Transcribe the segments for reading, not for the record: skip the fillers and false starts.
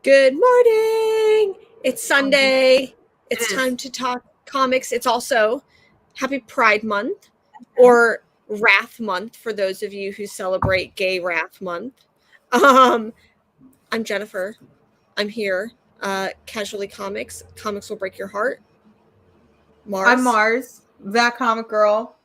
Good morning. It's It Sunday. It's is. time to talk comics. It's also Happy Pride Month or Wrath Month for those of you who celebrate Gay Wrath Month. Um, I'm Jennifer. I'm here. Casually Comics. Comics will break your heart. I'm Mars. Mars, that comic girl,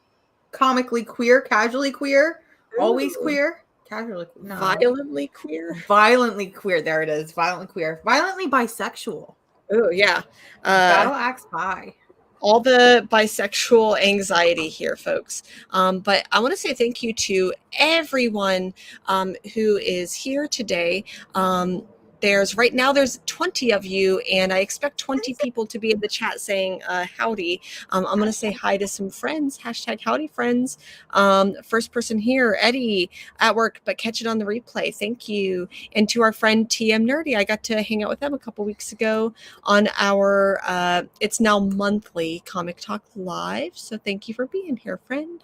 comically queer, casually queer, always Ooh, queer, casually no, violently queer. violently queer. There it is, violently queer, violently bisexual. Oh yeah. Uh, Battle axe bi. all the bisexual anxiety here, folks. But I want to say thank you to everyone who is here today. There's 20 of you, and I expect 20 people to be in the chat saying howdy. I'm going to say hi to some friends. Hashtag howdy friends. First person here, Eddie at work, but catch it on the replay. Thank you. And to our friend TM Nerdy, I got to hang out with them a couple weeks ago on our it's now monthly Comic Talk Live. So thank you for being here, friend.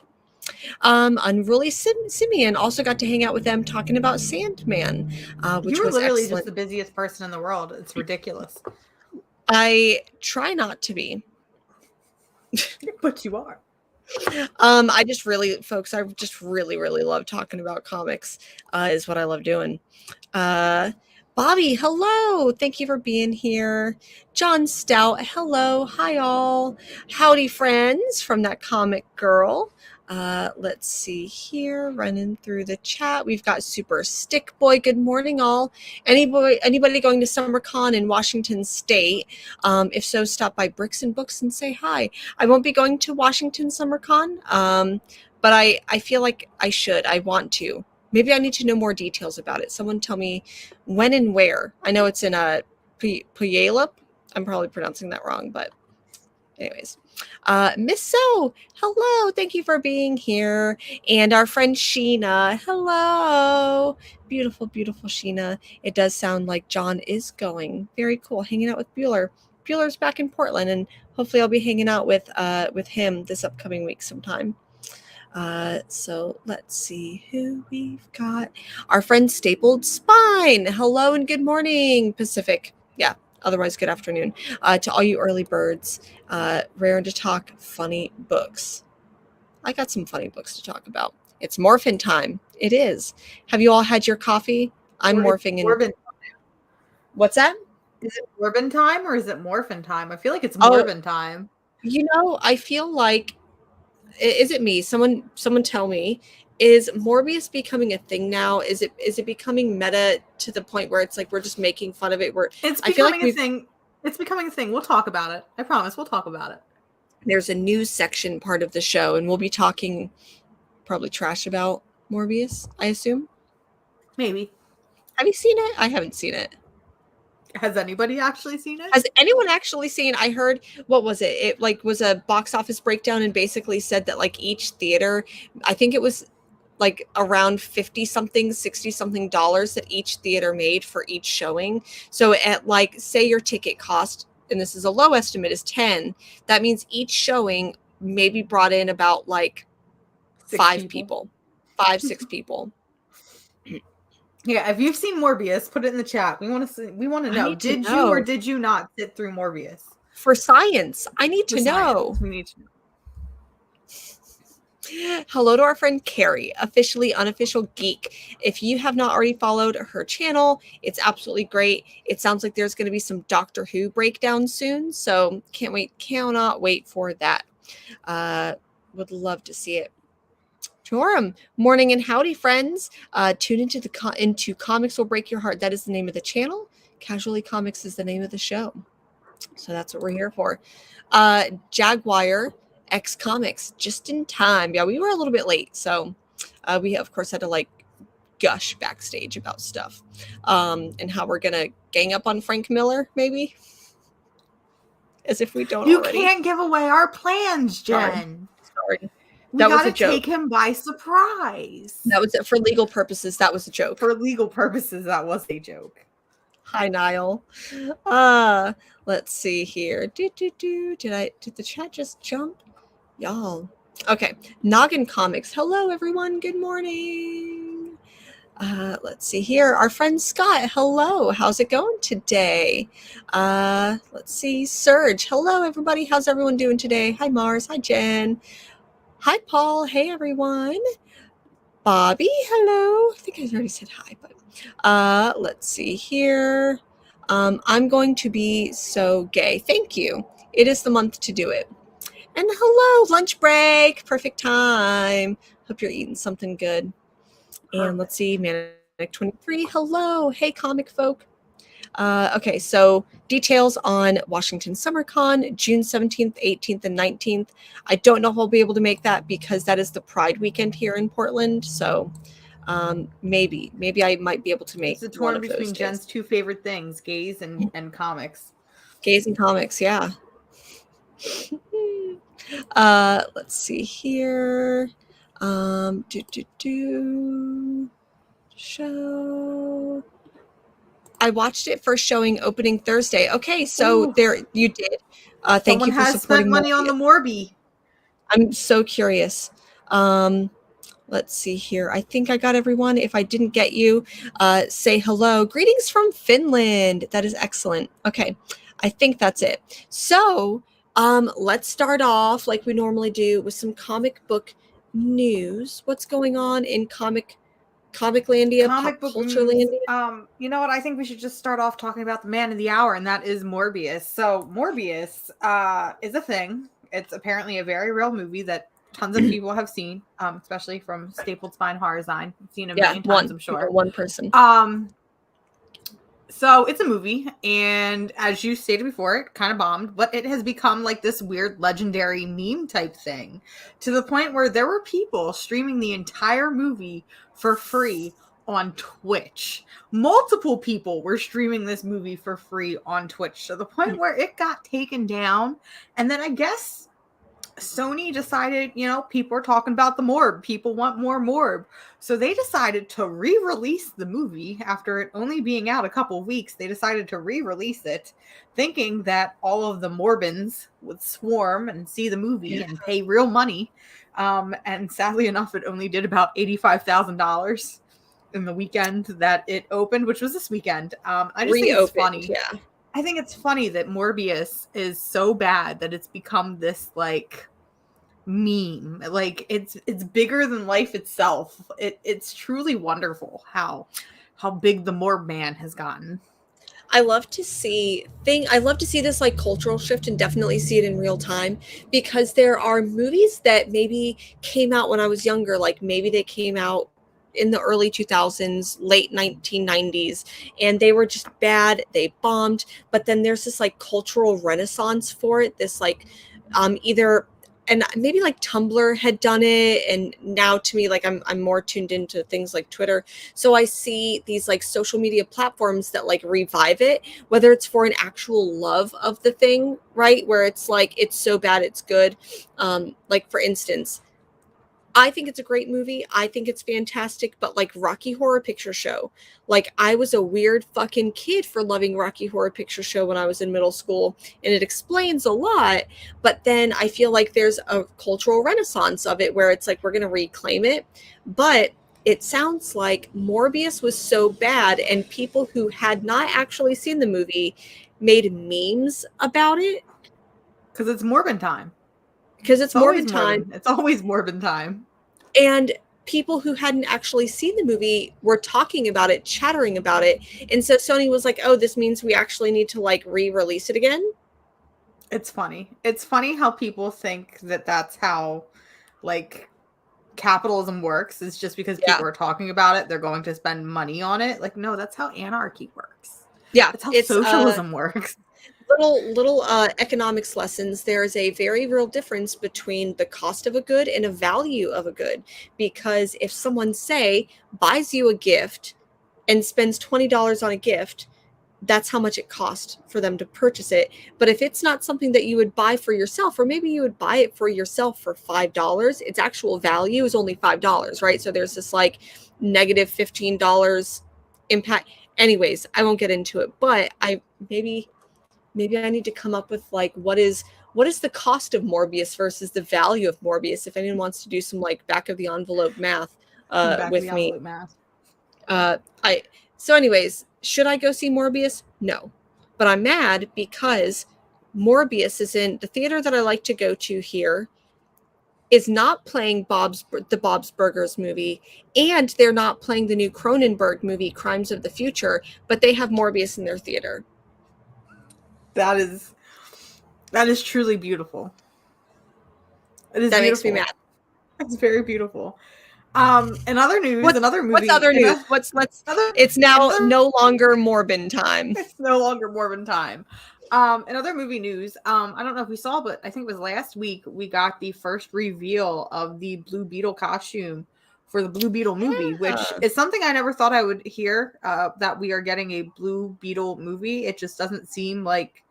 Unruly Simeon also got to hang out with them talking about Sandman, You which were was literally just excellent. the busiest person in the world. It's ridiculous, I try not to be. but you are. I just really, folks, I just really, really love talking about comics. Is what I love doing. Uh, Bobby, hello. Thank you for being here. John Stout, hello. Hi, all. Howdy, friends from that comic girl. Let's see here, running through the chat. We've got Super Stick Boy. Good morning, all. Anybody going to SummerCon in Washington State? If so, stop by Bricks and Books and say hi. I won't be going to Washington SummerCon, but I feel like I should. I want to. Maybe I need to know more details about it. Someone tell me when and where. I know it's in Puyallup. I'm probably pronouncing that wrong, but anyways. Miss So, hello. Thank you for being here. And our friend Sheena, hello. Beautiful, beautiful Sheena. It does sound like John is going. Very cool. Hanging out with Bueller. Bueller's back in Portland, and hopefully I'll be hanging out with him this upcoming week sometime. So let's see who we've got. Our friend Stapled Spine. Hello and good morning, Pacific. Yeah, otherwise good afternoon. To all you early birds, raring to talk funny books. I got some funny books to talk about. It's morphin time. It is. Have you all had your coffee? I'm Or it's morphing in. Morbin. What's that? Is it Morbin time or is it Morphin time? I feel like it's Oh, Morbin time. I feel like is it me? Someone tell me. Is Morbius becoming a thing now? Is it becoming meta to the point where it's like we're just making fun of it? It's I feel like becoming a thing. It's becoming a thing. We'll talk about it. I promise. We'll talk about it. there's a news section part of the show, and we'll be talking probably trash about Morbius, I assume. Maybe. Have you seen it? I haven't seen it. Has anybody actually seen it? Has anyone actually seen? I heard what was it? It like was a box office breakdown and basically said that like each theater, I think it was like around 50 something 60 something dollars that each theater made for each showing. So at like say your ticket cost, and this is a low estimate, is 10, that means each showing maybe brought in about like Six five people. people, 5 6 people. Yeah, if you've seen Morbius, put it in the chat. We want to see, we want to I know. need to Did you or know. did you not sit through Morbius? For science, I need For to science. know. We need to know. Hello to our friend Carrie, officially unofficial geek. If you have not already followed her channel, it's absolutely great. It sounds like there's going to be some Doctor Who breakdown soon, so cannot wait for that. Would love to see it. Joram, morning and howdy, friends. Tune into Comics Will Break Your Heart. That is the name of the channel. Casually Comics is the name of the show. So that's what we're here for. Jaguar X Comics, just in time. Yeah, we were a little bit late, so we of course had to like gush backstage about stuff and how we're gonna gang up on Frank Miller, maybe, as if we don't You already. can't give away our plans, Sorry, Jen. sorry. We That was got a to joke. take him by surprise. That was it for legal purposes. That was a joke. For legal purposes, that was a joke. Hi, Niall. Uh, let's see here. Did the chat just jump? Y'all. Okay. Noggin Comics. Hello, everyone. Good morning. Let's see here. Our friend Scott, hello. How's it going today? Let's see. Serge, hello, everybody. How's everyone doing today? Hi, Mars. Hi, Jen. Hi, Paul. Hey, everyone. Bobby, hello. I think I already said hi, but let's see here. I'm going to be so gay. Thank you. It is the month to do it. And hello, lunch break. Perfect time. Hope you're eating something good. And let's see, Manic 23. Hello. Hey, comic folk. Okay, so details on Washington SummerCon, June 17th, 18th, and 19th. I don't know if I'll be able to make that because that is the Pride weekend here in Portland. So maybe I might be able to make It's a one torn of those between days. Jen's two favorite things, gays and comics. Gays and comics, yeah. Let's see here. Show. I watched it first showing opening Thursday. Okay, so Ooh. there you did. Thank Someone you for has supporting spent money on the Morbi. I'm so curious. Let's see here. I think I got everyone. If I didn't get you, say hello. Greetings from Finland. That is excellent. Okay, I think that's it. So let's start off like we normally do with some comic book news. What's going on in Comiclandia, Comic Pop book news. Culturelandia? You know what? I think we should just start off talking about the man of the hour, and that is Morbius. So Morbius is a thing. It's apparently a very real movie that tons of people have seen, especially from Stapled Spine Horrorzine. I've seen it a million times, I'm sure. One person. So it's a movie, and as you stated before, it kind of bombed, but it has become like this weird legendary meme type thing to the point where there were people streaming the entire movie for free on Twitch. Multiple people were streaming this movie for free on Twitch to the point where it got taken down. And then I guess Sony decided, people are talking about the Morb. People want more Morb. So they decided to re-release the movie after it only being out a couple weeks. They decided to re-release it, thinking that all of the Morbins would swarm and see the movie and pay real money. And sadly enough, it only did about $85,000 in the weekend that it opened, which was this weekend. I just think it's funny. Yeah. I think it's funny that Morbius is so bad that it's become this like meme. Like it's bigger than life itself. It's truly wonderful how big the Morb man has gotten. I love to see this like cultural shift and definitely see it in real time because there are movies that maybe came out when I was younger, like maybe they came out in the early 2000s, late 1990s, and they were just bad. They bombed, but then there's this like cultural renaissance for it. This like either and maybe like Tumblr had done it, and now to me like I'm more tuned into things like Twitter, so I see these like social media platforms that like revive it, whether it's for an actual love of the thing, right, where it's like it's so bad it's good. Like for instance, I think it's a great movie. I think it's fantastic, but like Rocky Horror Picture Show, like I was a weird fucking kid for loving Rocky Horror Picture Show when I was in middle school, and it explains a lot, but then I feel like there's a cultural renaissance of it where it's like we're going to reclaim it, but it sounds like Morbius was so bad and people who had not actually seen the movie made memes about it. Because it's Morbin time. Because it's Morbin time. It's always Morbin time. And people who hadn't actually seen the movie were talking about it, chattering about it. And so Sony was like, oh, this means we actually need to like re-release it again. It's funny. It's funny how people think that that's how like capitalism works. It's just because people are talking about it, they're going to spend money on it. Like, no, that's how anarchy works. Yeah. That's how socialism works. Little economics lessons. There is a very real difference between the cost of a good and a value of a good, because if someone say buys you a gift and spends $20 on a gift, that's how much it cost for them to purchase it. But if it's not something that you would buy for yourself, or maybe you would buy it for yourself for $5, its actual value is only $5, right? So there's this like negative $15 impact. Anyways, I won't get into it, but maybe I need to come up with like what is the cost of Morbius versus the value of Morbius, if anyone wants to do some like back of the envelope math with me. I so anyways, should I go see Morbius? No. But I'm mad because Morbius is in the theater that I like to go to here is not playing the Bob's Burgers movie, and they're not playing the new Cronenberg movie Crimes of the Future, but they have Morbius in their theater. That is truly beautiful. It is That beautiful. makes me mad. It's very beautiful. In other news, another movie. What's other news? It's now no longer Morbin time. It's no longer Morbin time. In other movie news, I don't know if we saw, but I think it was last week we got the first reveal of the Blue Beetle costume for the Blue Beetle movie, which is something I never thought I would hear, that we are getting a Blue Beetle movie. It just doesn't seem like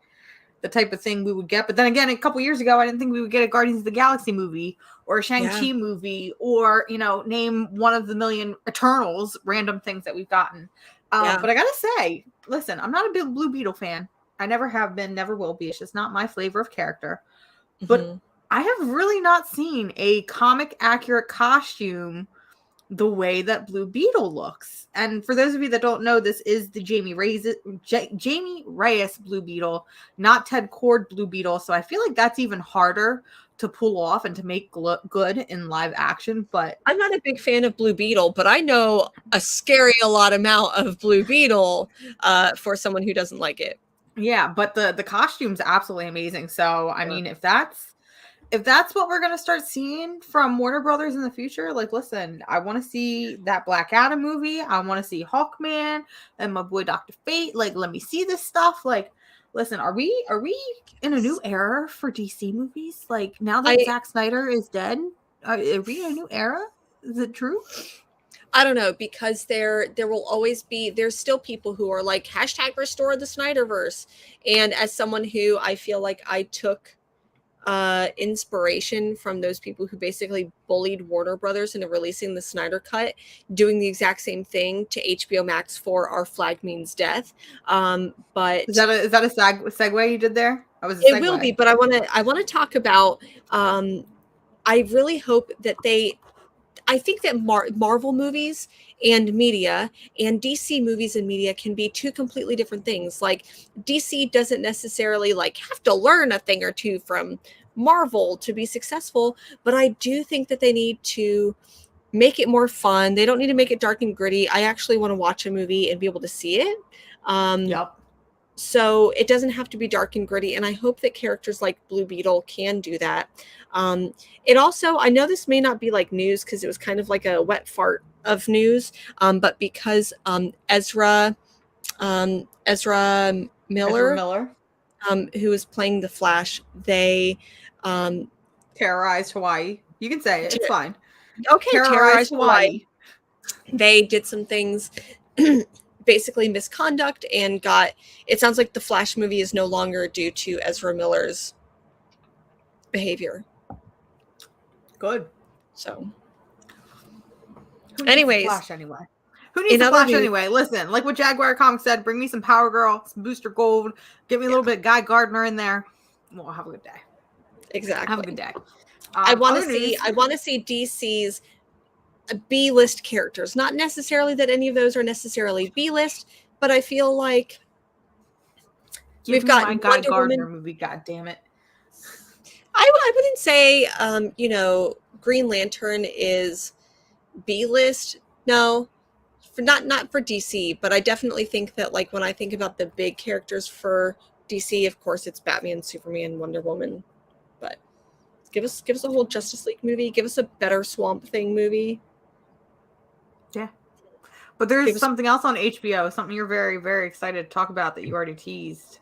the type of thing we would get. But then again, a couple years ago, I didn't think we would get a Guardians of the Galaxy movie or a Shang-Chi movie, or, name one of the million Eternals random things that we've gotten. But I gotta say, listen, I'm not a big Blue Beetle fan. I never have been, never will be. It's just not my flavor of character. But I have really not seen a comic accurate costume the way that Blue Beetle looks. And for those of you that don't know, this is the Jamie Reyes Blue Beetle, not Ted Kord Blue Beetle. So I feel like that's even harder to pull off and to make good in live action. But I'm not a big fan of Blue Beetle, but I know a lot amount of Blue Beetle for someone who doesn't like it. Yeah, but the costume's absolutely amazing. So I mean, if that's what we're gonna start seeing from Warner Brothers in the future, like, listen, I want to see that Black Adam movie. I want to see Hawkman and my boy Dr. Fate. Like, let me see this stuff. Like, listen, are we in a new era for DC movies? Like, now that Zack Snyder is dead, are we in a new era? Is it true? I don't know, because there will always be, there's still people who are like #restore the Snyderverse. And as someone who I feel like I took inspiration from those people who basically bullied Warner Brothers into releasing the Snyder Cut, doing the exact same thing to HBO Max for Our Flag Means Death. But is that a segue you did there? It will be, but I want to talk about. I really hope that I think that Marvel movies and media and DC movies and media can be two completely different things. Like, DC doesn't necessarily have to learn a thing or two from Marvel to be successful, but I do think that they need to make it more fun. They don't need to make it dark and gritty. I actually want to watch a movie and be able to see it. Yep. So it doesn't have to be dark and gritty. And I hope that characters like Blue Beetle can do that. It also, I know this may not be like news because it was kind of like a wet fart of news, but because Ezra Miller, who is playing the Flash, they terrorized Hawaii. You can say it. It's fine. Okay, terrorized Hawaii. They did some things, basically misconduct, and it sounds like the Flash movie is no longer due to Ezra Miller's behavior. Good. So, anyways, Flash anyway. Who needs a Flash anyway? Listen, like what Jaguar Comics said, bring me some Power Girl, some Booster Gold, give me a little bit of Guy Gardner in there. We'll have a good day. Exactly. Have a good day. I want to see DC's B-list characters. Not necessarily that any of those are necessarily B-list, but I feel like we've got my Guy Gardner movie. God damn it! I wouldn't say Green Lantern is B-list. No, not for DC, but I definitely think that when I think about the big characters for DC, of course it's Batman, Superman, Wonder Woman. But give us a whole Justice League movie. Give us a better Swamp Thing movie. Yeah. But there's something else on HBO, something you're very, very excited to talk about that you already teased.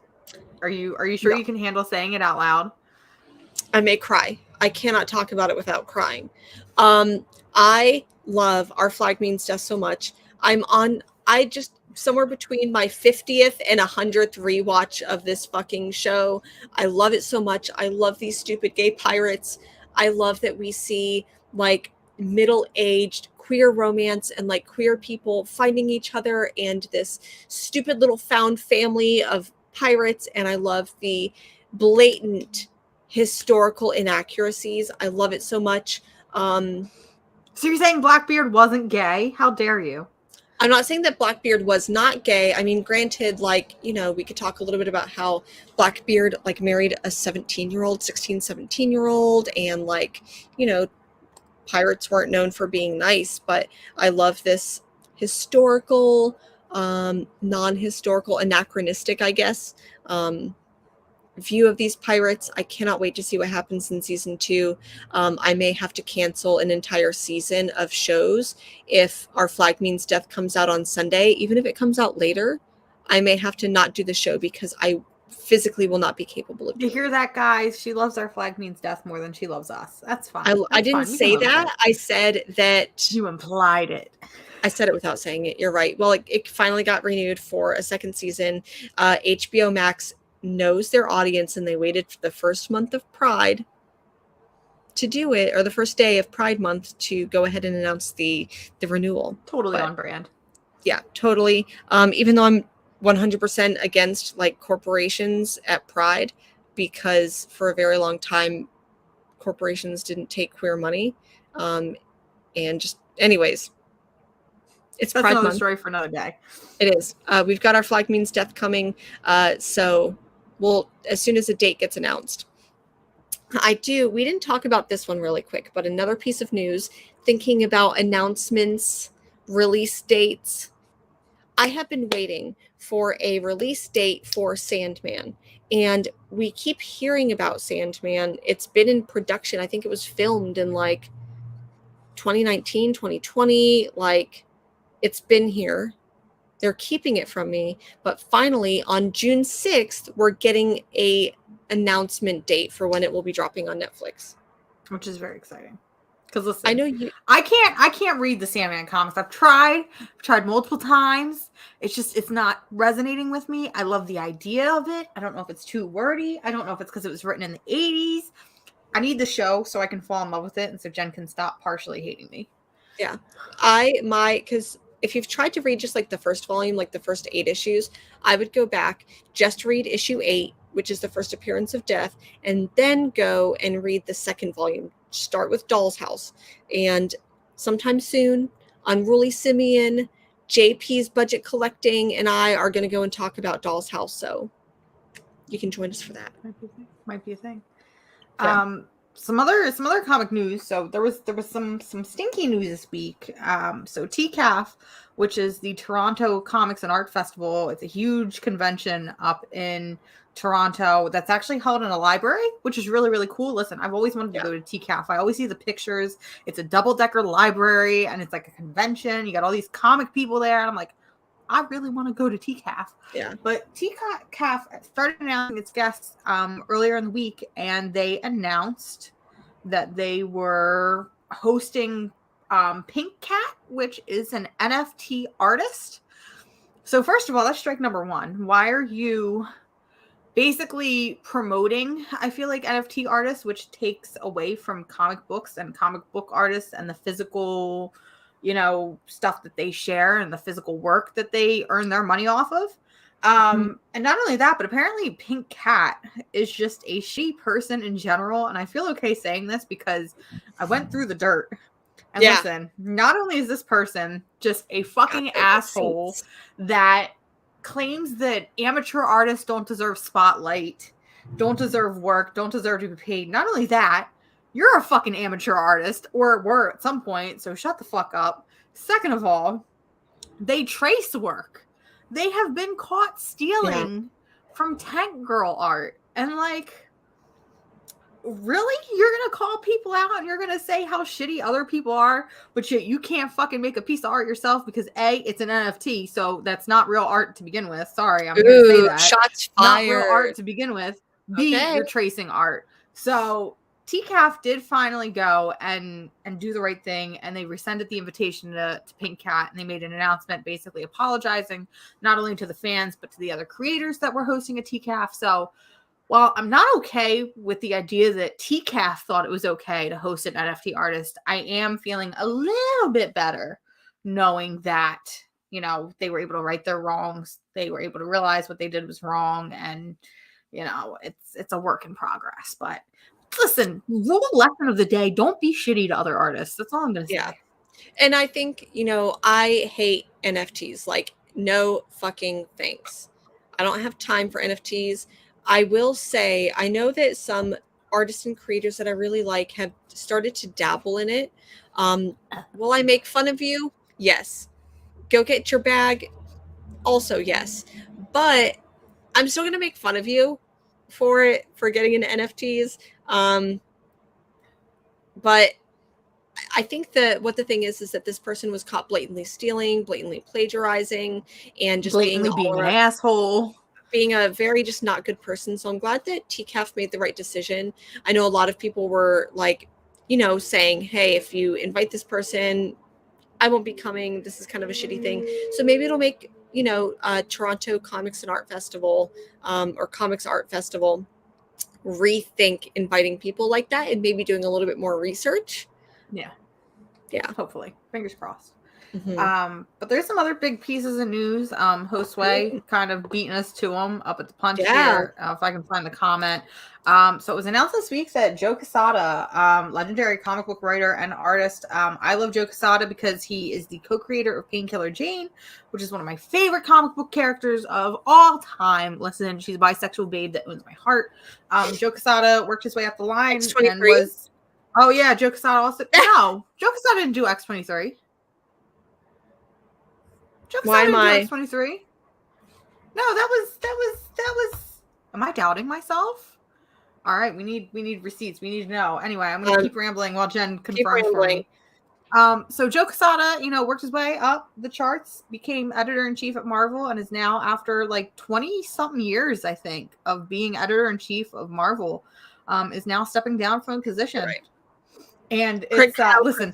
Are you sure you can handle saying it out loud? I may cry. I cannot talk about it without crying. I love Our Flag Means Death so much. I just somewhere between my 50th and 100th rewatch of this fucking show. I love it so much. I love these stupid gay pirates. I love that we see middle-aged queer romance and queer people finding each other and this stupid little found family of pirates. And I love the blatant historical inaccuracies. I love it so much. So you're saying Blackbeard wasn't gay? How dare you? I'm not saying that Blackbeard was not gay. I mean, granted, like, you know, we could talk a little bit about how Blackbeard, like, married a 17-year-old, 16, 17-year-old, and, like, you know, pirates weren't known for being nice, but I love this historical, non-historical, anachronistic, I guess, view of these pirates. I cannot wait to see what happens in season 2. I may have to cancel an entire season of shows if Our Flag Means Death comes out on Sunday. Even if it comes out later, I may have to not do the show because I physically will not be capable of You doing hear it. that, guys? She loves Our Flag Means Death more than she loves us. That's fine. I didn't say that. I said that. You implied it. I said it without saying it. You're right. Well, it finally got renewed for a second season. HBO Max knows their audience, and they waited for the first month of Pride to do it, or the first day of Pride Month to go ahead and announce the renewal. Totally on brand. Yeah, totally. Even though I'm 100% against like corporations at Pride, because for a very long time corporations didn't take queer money, and just anyways. It's That's Pride another Month. story for another day. It is. We've got Our Flag Means Death coming. So we'll, as soon as a date gets announced. We didn't talk about this one really quick, but another piece of news, thinking about announcements, release dates. I have been waiting for a release date for Sandman. And we keep hearing about Sandman. It's been in production. I think it was filmed in like 2019, 2020. Like, it's been here. They're keeping it from me. But finally, on June 6th, we're getting a announcement date for when it will be dropping on Netflix. Which is very exciting. Because listen, I know you. I can't read the Sandman comics. I've tried multiple times. It's not resonating with me. I love the idea of it. I don't know if it's too wordy. I don't know if it's because it was written in the 80s. I need the show so I can fall in love with it and so Jen can stop partially hating me. Yeah. Because if you've tried to read just like the first volume, like the first 8 issues, I would go back, just read issue 8, which is the first appearance of Death, and then go and read the second volume. Start with Doll's House. And sometime soon, Unruly Simeon, JP's Budget Collecting, and I are going to go and talk about Doll's House. So you can join us for that. Might be a thing. Yeah. Some other comic news. So there was some stinky news this week. So TCAF, which is the Toronto Comics and Art Festival, it's a huge convention up in Toronto that's actually held in a library, which is really, really cool. Listen, I've always wanted to go to TCAF. I always see the pictures. It's a double-decker library, and it's like a convention. You got all these comic people there, and I'm like, I really want to go to TCAF. Yeah. But TCAF started announcing its guests earlier in the week, and they announced that they were hosting Pink Cat, which is an NFT artist. So first of all, that's strike number one. Why are you basically promoting, I feel like, NFT artists, which takes away from comic books and comic book artists and the physical, stuff that they share and the physical work that they earn their money off of. And not only that, but apparently Pink Cat is just a she person in general. And I feel okay saying this because I went through the dirt. And listen, not only is this person just a fucking asshole that claims that amateur artists don't deserve spotlight, don't deserve work, don't deserve to be paid. Not only that, you're a fucking amateur artist, or were at some point, so shut the fuck up. Second of all, they trace work. They have been caught stealing from Tank Girl art. And like, really? You're going to call people out and you're going to say how shitty other people are, but you can't fucking make a piece of art yourself because A, it's an NFT, so that's not real art to begin with. Sorry, I'm going to say that. Shots fired. Not real art to begin with. B, you're tracing art. So TCAF did finally go and do the right thing, and they rescinded the invitation to Pink Cat, and they made an announcement basically apologizing not only to the fans but to the other creators that were hosting a TCAF. So while I'm not okay with the idea that TCAF thought it was okay to host an NFT artist, I am feeling a little bit better knowing that, they were able to right their wrongs. They were able to realize what they did was wrong, and, it's a work in progress. But listen, rule lesson of the day, don't be shitty to other artists. That's all I'm going to say. Yeah. And I think, I hate NFTs. Like, no fucking thanks. I don't have time for NFTs. I will say, I know that some artists and creators that I really like have started to dabble in it. Will I make fun of you? Yes. Go get your bag? Also, yes. But I'm still going to make fun of you for it, for getting into NFTs. But I think that what the thing is that this person was caught blatantly stealing, blatantly plagiarizing, and just being Blatantly being an asshole. being a very just not good person. So I'm glad that TCAF made the right decision. I know a lot of people were like, saying, hey, if you invite this person, I won't be coming. This is kind of a shitty thing. So maybe it'll make, Toronto Comics and Art Festival or Comics Art Festival rethink inviting people like that and maybe doing a little bit more research. Yeah. Yeah. Hopefully. Fingers crossed. Mm-hmm. But there's some other big pieces of news. Josue kind of beating us to him up at the punch Yeah. here. If I can find the comment. So it was announced this week that Joe Quesada, legendary comic book writer and artist. I love Joe Quesada because he is the co-creator of Painkiller Jane, which is one of my favorite comic book characters of all time. Listen, she's a bisexual babe that owns my heart. Joe Quesada worked his way up the line X-23? and was. Oh yeah, Joe Quesada also. No, Joe Quesada didn't do X-23. Why am I X-23? No, that was. Am I doubting myself? All right, we need receipts. We need to know. Anyway, I'm gonna keep rambling while Jen confirms for me. So Joe Quesada, worked his way up the charts, became editor-in-chief at Marvel, and is now, after like 20-something years, I think, of being editor-in-chief of Marvel, is now stepping down from the position. Right. And it's listen.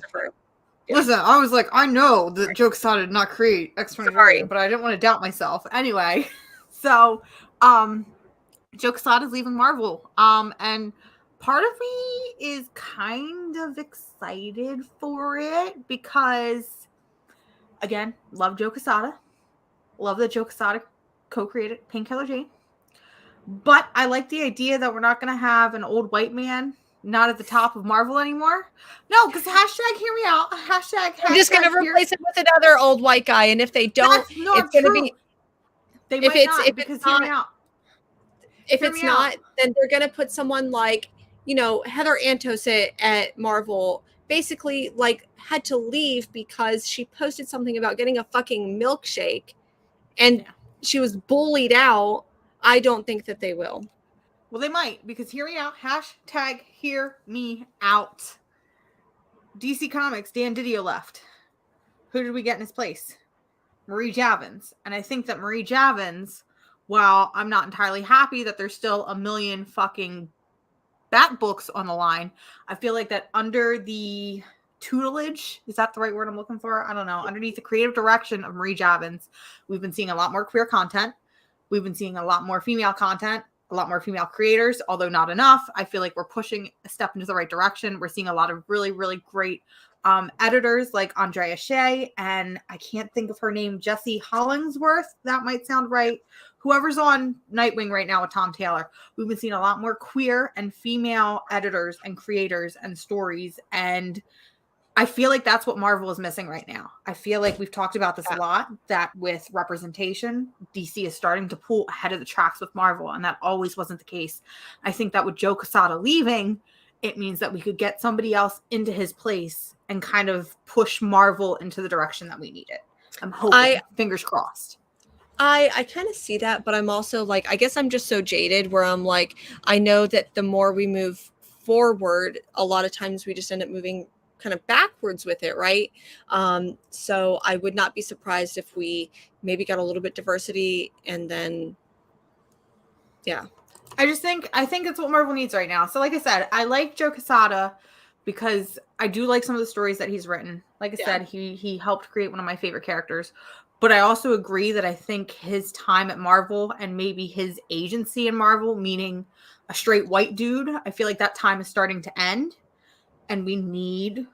Yeah. Listen, I was like, I know that Joe Quesada did not create X-23, but I didn't want to doubt myself. Anyway, so Joe Quesada is leaving Marvel. And part of me is kind of excited for it because, again, love Joe Quesada. Love that Joe Quesada co-created Painkiller Jane. But I like the idea that we're not going to have an old white man not at the top of Marvel anymore. No, because hashtag hear me out. Hashtag I'm just going to replace it with another old white guy. And if they don't, it's going to be. They might not, if because it's not, hear me out. If it's not, then they're going to put someone like, Heather Antos at Marvel basically like had to leave because she posted something about getting a fucking milkshake and she was bullied out. I don't think that they will. Well, they might, because hear me out. Hashtag hear me out. DC Comics, Dan Didio left. Who did we get in his place? Marie Javins. And I think that Marie Javins, while I'm not entirely happy that there's still a million fucking Bat books on the line, I feel like that under the tutelage, is that the right word I'm looking for? I don't know. Underneath the creative direction of Marie Javins, we've been seeing a lot more queer content. We've been seeing a lot more female content, a lot more female creators, although not enough. I feel like we're pushing a step into the right direction. We're seeing a lot of really, really great editors like Andrea Shea, and I can't think of her name, Jessie Hollingsworth. That might sound right. Whoever's on Nightwing right now with Tom Taylor. We've been seeing a lot more queer and female editors and creators and stories, and I feel like that's what Marvel is missing right now. I feel like we've talked about this a lot, that with representation, DC is starting to pull ahead of the tracks with Marvel, and that always wasn't the case. I think that with Joe Quesada leaving, it means that we could get somebody else into his place and kind of push Marvel into the direction that we need it. I'm hoping, fingers crossed. I kind of see that, but I'm also like, I guess I'm just so jaded where I'm like, I know that the more we move forward, a lot of times we just end up moving kind of backwards with it, right? So I would not be surprised if we maybe got a little bit diversity and then, yeah. I think it's what Marvel needs right now. So like I said, I like Joe Quesada because I do like some of the stories that he's written. Like I said, he helped create one of my favorite characters. But I also agree that I think his time at Marvel and maybe his agency in Marvel, meaning a straight white dude, I feel like that time is starting to end. And we need,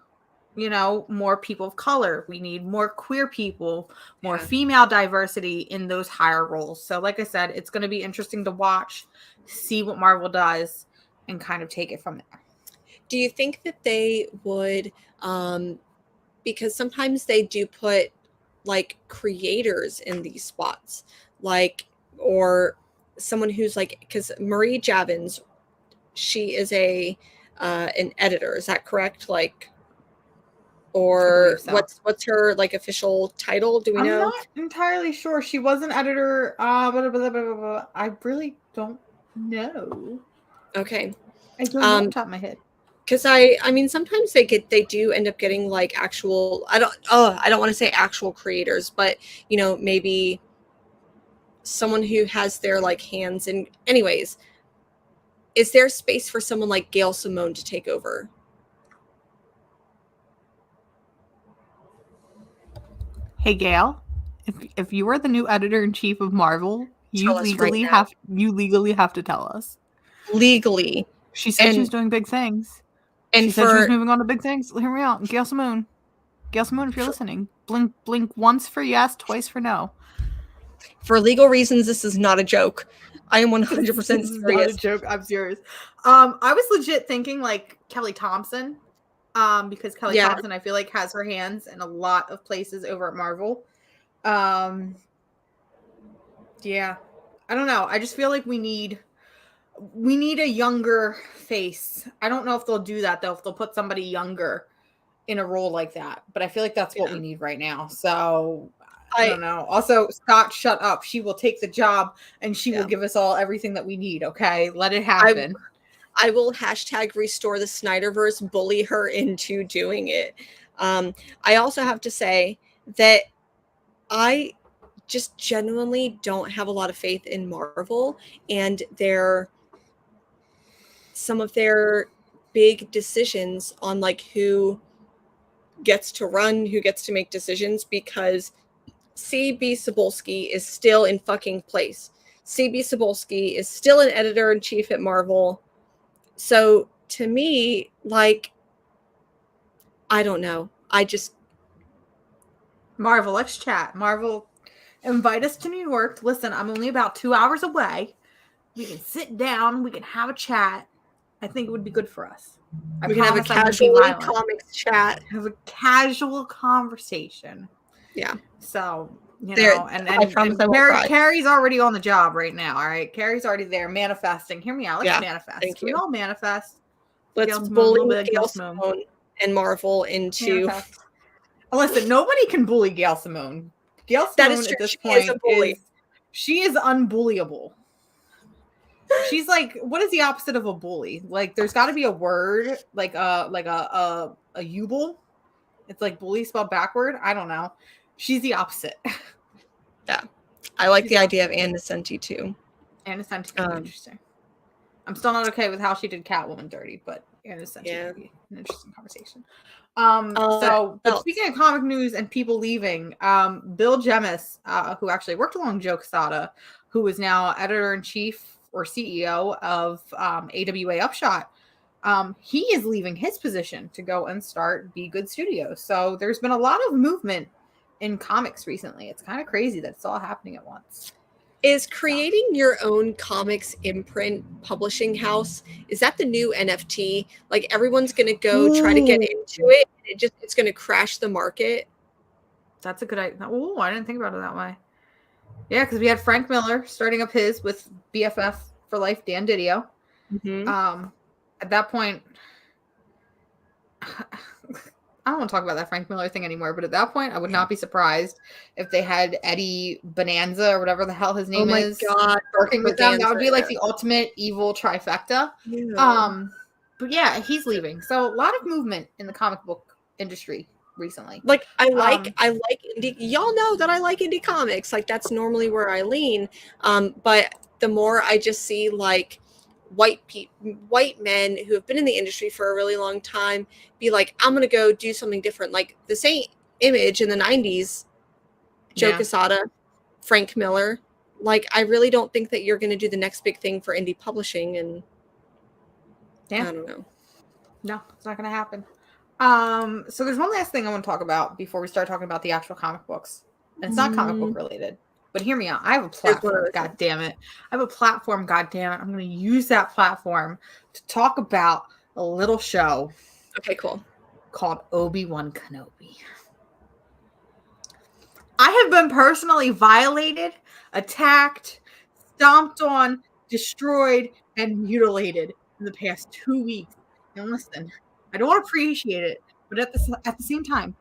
more people of color. We need more queer people, more female diversity in those higher roles. So like I said, it's going to be interesting to watch, see what Marvel does, and kind of take it from there. Do you think that they would because sometimes they do put like creators in these spots, like, or someone who's like, because Marie Javins, she is a an editor, is that correct? Like, or so. what's her like official title? Do we I'm know? not entirely sure. She was an editor. Blah, blah, blah, blah, blah. I really don't know. Okay. I don't know off the top of my head. Because I mean, sometimes they do end up getting like actual, I don't want to say actual creators, but you know, maybe someone who has their like hands in. Anyways, is there space for someone like Gail Simone to take over? Hey Gail, if you are the new editor in chief of Marvel, you legally have to tell us. Legally. She said she was doing big things. She said she was moving on to big things. Hear me out. Gail Simone. Gail Simone, if you're listening, blink once for yes, twice for no. For legal reasons, this is not a joke. I am 100% serious. Not a joke. I'm serious. I was legit thinking like Kelly Thompson, because Kelly Thompson, I feel like, has her hands in a lot of places over at Marvel. Yeah, I don't know. I just feel like we need a younger face. I don't know if they'll do that though. If they'll put somebody younger in a role like that, but I feel like that's what we need right now. So I don't know. Also, Scott, shut up. She will take the job and she will give us all everything that we need. Okay, let it happen. I will hashtag restore the Snyderverse, bully her into doing it. I also have to say that I just genuinely don't have a lot of faith in Marvel and some of their big decisions on like who gets to run, who gets to make decisions, because C.B. Cebulski is still in fucking place. C.B. Cebulski is still an editor-in-chief at Marvel. So to me, like, I don't know. Marvel, let's chat. Marvel, invite us to New York. Listen, I'm only about 2 hours away. We can sit down. We can have a chat. I think it would be good for us. We can have a casual comics chat. Have a casual conversation. Yeah. So, you know, and Carrie's already on the job right now. All right. Carrie's already there manifesting. Hear me out. Let's manifest. Thank you. We all manifest. Let's bully Gail Simone and Marvel into. Listen, nobody can bully Gail Simone. Gail Simone at this point she is unbullyable. She's like, what is the opposite of a bully? Like, there's got to be a word like a Yubel. It's like bully spelled backward. I don't know. She's the opposite. Yeah, I like the idea of Ann Nesenti too. Ann Nesenti would be interesting. I'm still not okay with how she did Catwoman dirty, but Ann Nesenti would be an interesting conversation. But speaking of comic news and people leaving, Bill Jemas, who actually worked along Joe Quesada, who is now editor-in-chief or CEO of AWA Upshot, he is leaving his position to go and start Be Good Studios. So there's been a lot of movement in comics recently. It's kind of crazy that it's all happening at once. Is creating your own comics imprint publishing house, is that the new NFT? Like, everyone's going to go try to get into it. It's going to crash the market. That's a good idea. Oh, I didn't think about it that way. Yeah, because we had Frank Miller starting up his with BFF for Life, Dan Didio. Mm-hmm. At that point, I don't want to talk about that Frank Miller thing anymore, but at that point, I would not be surprised if they had Eddie Bonanza or whatever the hell his name is working with them. That would be like the ultimate evil trifecta. Yeah. But yeah, he's leaving. So a lot of movement in the comic book industry recently. Like, I like indie. Y'all know that I like indie comics. Like, that's normally where I lean. But the more I just see like white men who have been in the industry for a really long time be like, I'm gonna go do something different. Like the same Image in the 90s, Joe Quesada, Frank Miller. Like, I really don't think that you're gonna do the next big thing for indie publishing, and I don't know. No, it's not gonna happen. So there's one last thing I want to talk about before we start talking about the actual comic books. And it's not comic book related. But hear me out. I have a platform, God damn it. I have a platform, God damn it. I'm going to use that platform to talk about a little show. Okay, cool. called Obi-Wan Kenobi. I have been personally violated, attacked, stomped on, destroyed, and mutilated in the past 2 weeks. And listen, I don't appreciate it, but at the same time,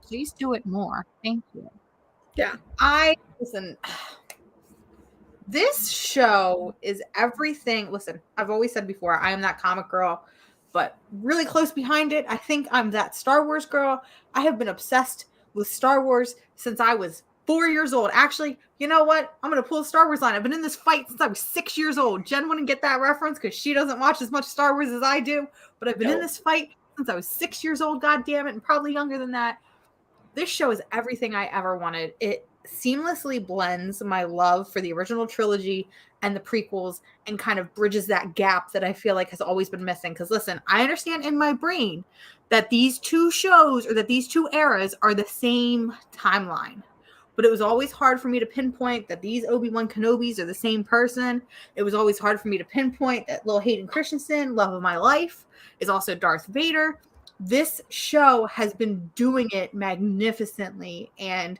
please do it more. Thank you. Yeah. Listen, this show is everything. Listen, I've always said before, I am that comic girl, but really close behind it, I think I'm that Star Wars girl. I have been obsessed with Star Wars since I was 4 years old. Actually, you know what? I'm going to pull a Star Wars line. I've been in this fight since I was 6 years old. Jen wouldn't get that reference because she doesn't watch as much Star Wars as I do, but I've been in this fight since I was 6 years old, God damn it, and probably younger than that. This show is everything I ever wanted. It seamlessly blends my love for the original trilogy and the prequels and kind of bridges that gap that I feel like has always been missing. Because listen, I understand in my brain that these two shows or that these two eras are the same timeline. But it was always hard for me to pinpoint that these Obi-Wan Kenobis are the same person. It was always hard for me to pinpoint that little Hayden Christensen, love of my life, is also Darth Vader. This show has been doing it magnificently, and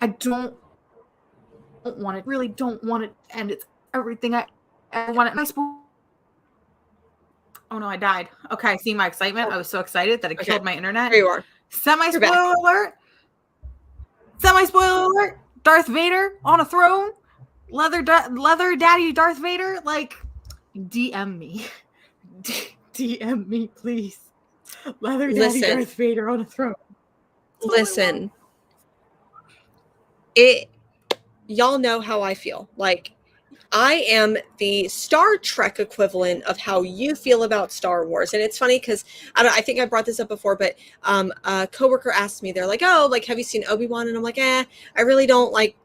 I don't want it. Really don't want it. And it's everything I want it. Oh no, I died. Okay, see my excitement. I was so excited that it killed my internet. There you are. Semi-spoiler alert. Semi-spoiler alert. Darth Vader on a throne. Leather daddy Darth Vader. Like, DM me. DM me, please. Leather daddy Darth Vader on a throne. Listen. Y'all know how I feel. Like, I am the Star Trek equivalent of how you feel about Star Wars. And it's funny because I think I brought this up before, but a coworker asked me, they're like, oh, like, have you seen Obi-Wan? And I'm like, I really don't like,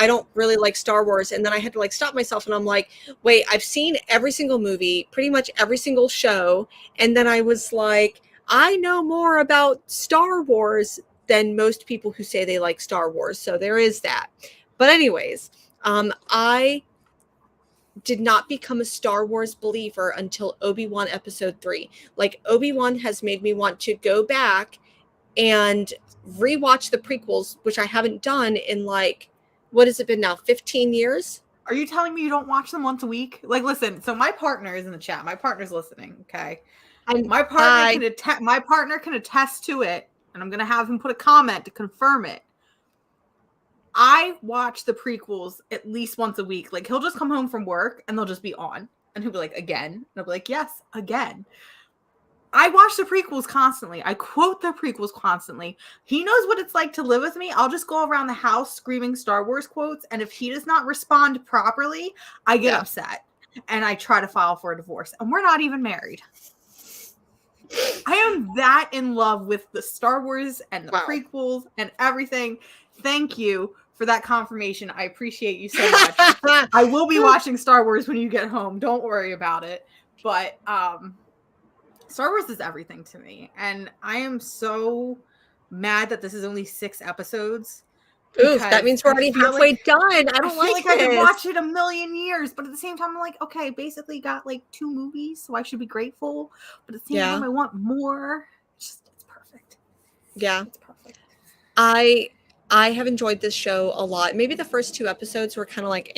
I don't really like Star Wars. And then I had to like stop myself and I'm like, wait, I've seen every single movie, pretty much every single show. And then I was like, I know more about Star Wars than most people who say they like Star Wars. So there is that. But anyways, I did not become a Star Wars believer until Obi-Wan Episode 3. Like, Obi-Wan has made me want to go back and rewatch the prequels, which I haven't done in like, what has it been now, 15 years? Are you telling me you don't watch them once a week? Like, listen, so my partner is in the chat. My partner's listening, okay? And my partner can attest to it, and I'm going to have him put a comment to confirm it. I watch the prequels at least once a week. Like, he'll just come home from work, and they'll just be on. And he'll be like, again? And I'll be like, yes, again. I watch the prequels constantly. I quote the prequels constantly. He knows what it's like to live with me. I'll just go around the house screaming Star Wars quotes, and if he does not respond properly, I get upset, and I try to file for a divorce. And we're not even married. I am that in love with the Star Wars and the prequels and everything. Thank you for that confirmation. I appreciate you so much. I will be watching Star Wars when you get home. Don't worry about it. But Star Wars is everything to me. And I am so mad that this is only 6 episodes. Oof, that means we're already halfway done. I don't like I could watch it a million years, but at the same time, I'm like, okay, basically got like 2 movies, so I should be grateful. But at the same time, I want more. It's perfect. Yeah, it's perfect. I have enjoyed this show a lot. Maybe the first 2 episodes were kind of like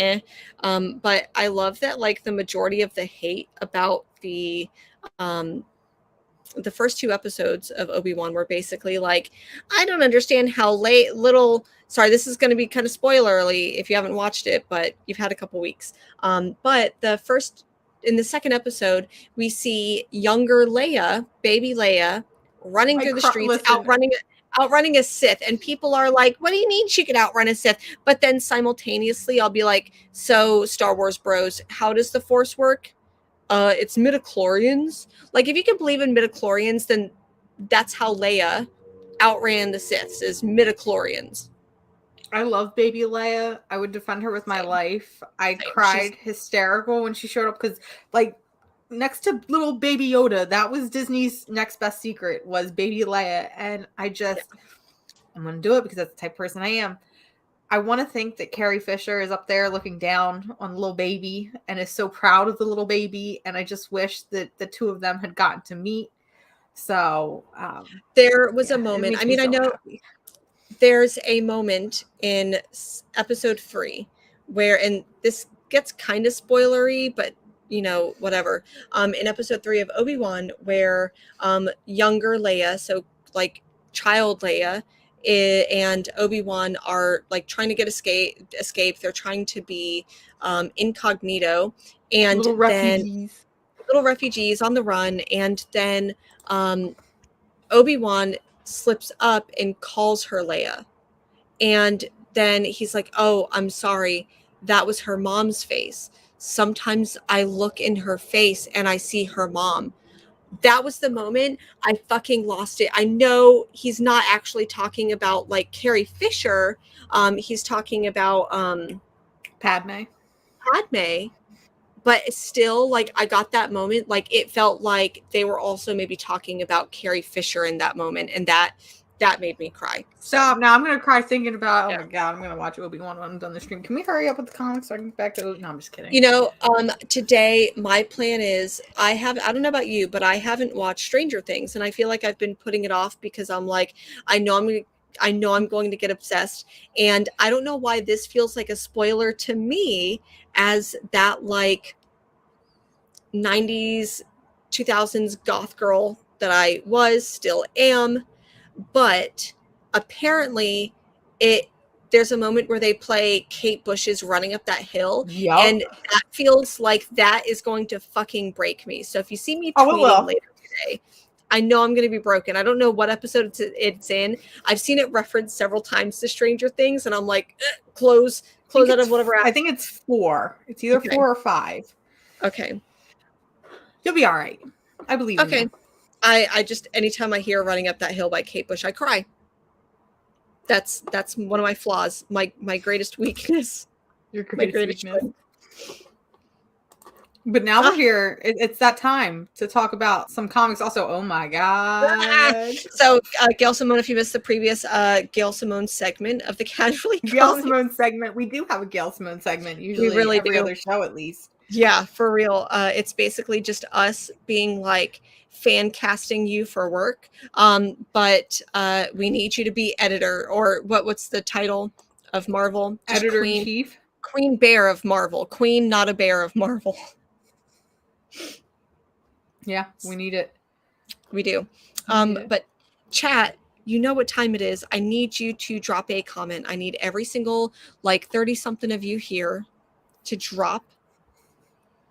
but I love that like the majority of the hate about the first 2 episodes of Obi-Wan were basically like, I don't understand how sorry, this is going to be kind of spoilerly if you haven't watched it, but you've had a couple weeks. But in the second episode, we see younger Leia, baby Leia, running through the streets, outrunning a Sith. And people are like, what do you mean she could outrun a Sith? But then simultaneously, I'll be like, so Star Wars bros, how does the Force work? It's midichlorians. Like, if you can believe in midichlorians, then that's how Leia outran the Siths, is midichlorians. I love baby Leia. I would defend her with my life. I cried hysterical when she showed up because, like, next to little baby Yoda, that was Disney's next best secret, was baby Leia. And I'm going to do it because that's the type of person I am. I want to think that Carrie Fisher is up there looking down on the little baby and is so proud of the little baby. And I just wish that the two of them had gotten to meet. So there was a it moment. makes I me mean, I so know happy. there's a moment in episode 3 where, and this gets kind of spoilery, but whatever. In episode 3 of Obi-Wan, where younger Leia, so like child Leia, and Obi-Wan are like trying to get escape. They're trying to be incognito, and Little then refugees. little refugees on the run, and then Obi-Wan slips up and calls her Leia. And then he's like, "Oh, I'm sorry. That was her mom's face. Sometimes I look in her face and I see her mom." That was the moment I fucking lost it. I know he's not actually talking about like Carrie Fisher. He's talking about Padme. but still, like, I got that moment. Like, it felt like they were also maybe talking about Carrie Fisher in that moment, and that made me cry. Stop. Now I'm going to cry thinking about, Yeah. oh my God, I'm going to watch Obi-Wan when I'm done the stream. Can we hurry up with the comics so I can get back to No, I'm just kidding. Today my plan is I don't know about you, but I haven't watched Stranger Things, and I feel like I've been putting it off because I'm like, I know I'm going to get obsessed, and I don't know why this feels like a spoiler to me, as that like 90s 2000s goth girl that I still am. But apparently there's a moment where they play Kate Bush's Running Up That Hill. Yep. And that feels like that is going to fucking break me. So if you see me Oh, it will. tweeting later today, I know I'm going to be broken. I don't know what episode it's in. I've seen it referenced several times to Stranger Things, and I'm like, close out of whatever app. I think it's 4. It's either 4 or 5. Okay. You'll be all right. I believe in you. I just, anytime I hear Running Up That Hill by Kate Bush, I cry. That's one of my flaws, my greatest weakness. Your greatest weakness. But now we're here. It's that time to talk about some comics. Also, oh my God! So, Gail Simone, if you missed the previous Gail Simone segment of the Casually Gail Simone segment, we do have a Gail Simone segment. Usually, really every do. other show at least. Yeah, for real. It's basically just us being like fan casting you for work. But we need you to be editor, or what's the title of Marvel? Just Editor in chief. Queen Bear of Marvel. Queen, not a bear of Marvel. Yeah, we need it. We do. But chat, you know what time it is. I need you to drop a comment. I need every single 30 something of you here to drop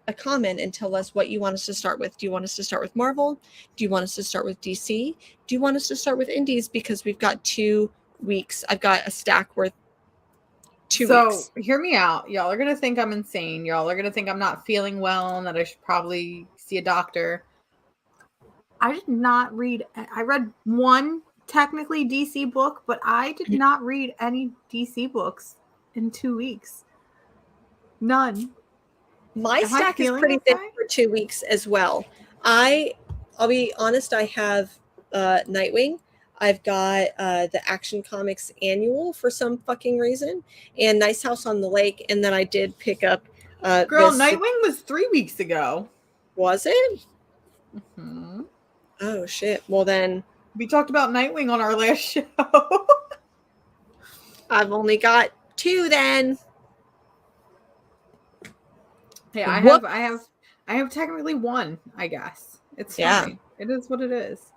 a comment and tell us what you want us to start with. Do you want us to start with Marvel? Do you want us to start with DC? Do you want us to start with Indies? Because we've got 2 weeks. I've got a stack worth 2 weeks. So hear me out. Y'all are going to think I'm insane. Y'all are going to think I'm not feeling well and that I should probably see a doctor. I did not read. I read one technically DC book, but I did not read any DC books in 2 weeks. None. My stack is pretty thin for 2 weeks as well. I'll be honest, I have Nightwing. I've got the Action Comics annual for some fucking reason, and Nice House on the Lake, and then I did pick up Girl, Nightwing was 3 weeks ago. Was it? Mm-hmm. Oh shit. Well then, we talked about Nightwing on our last show. I've only got 2 then. Hey, I have technically 1, I guess. It's fine. It is what it is.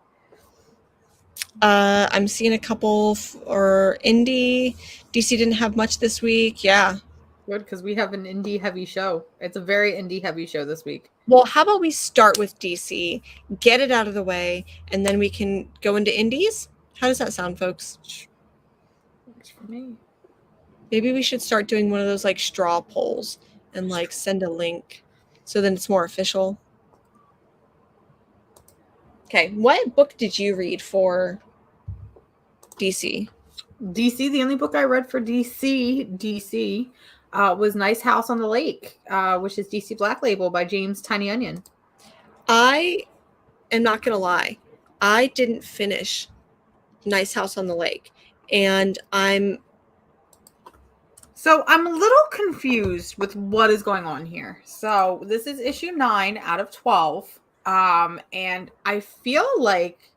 I'm seeing a couple for indie. DC didn't have much this week. Yeah. Good, because we have an indie heavy show. It's a very indie heavy show this week. Well, how about we start with DC, get it out of the way, and then we can go into indies? How does that sound, folks? Works for me. Maybe we should start doing one of those straw polls and send a link so then it's more official. Okay, what book did you read for DC? The only book I read for DC was Nice House on the Lake, which is DC Black Label by James Tiny Onion. I am not going to lie. I didn't finish Nice House on the Lake, and I'm So I'm a little confused with what is going on here. So this is issue 9 out of 12. And I feel like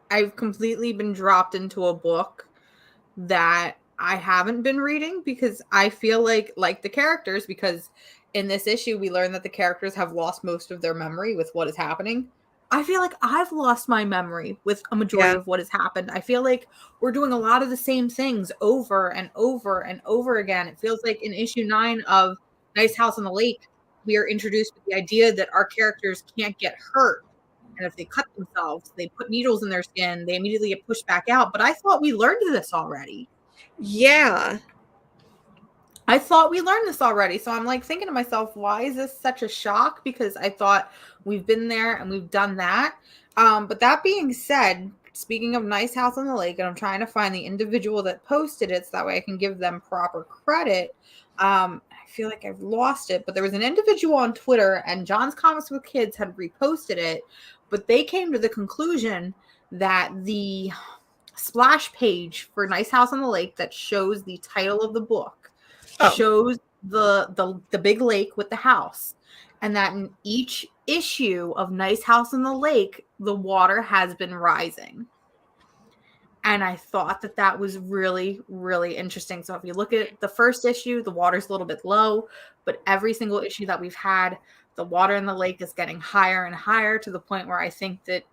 I've completely been dropped into a book that I haven't been reading because I feel like the characters, because in this issue we learn that the characters have lost most of their memory with what is happening. I feel like I've lost my memory with a majority Yeah. of what has happened. I feel like we're doing a lot of the same things over and over and over again. It feels like in issue 9 of Nice House on the Lake, we are introduced with the idea that our characters can't get hurt. And if they cut themselves, they put needles in their skin, they immediately get pushed back out. But I thought we learned this already. Yeah. I thought we learned this already. So I'm like thinking to myself, why is this such a shock? Because I thought we've been there and we've done that. But that being said, speaking of Nice House on the Lake, and I'm trying to find the individual that posted it so that way I can give them proper credit. I feel like I've lost it, but there was an individual on Twitter, and John's Comics with Kids had reposted it, but they came to the conclusion that the splash page for Nice House on the Lake that shows the title of the book shows the big lake with the house, and that in each issue of Nice House on the Lake, the water has been rising. And I thought that that was really, really interesting. So if you look at the first issue, the water's a little bit low, but every single issue that we've had, the water in the lake is getting higher and higher to the point where I think that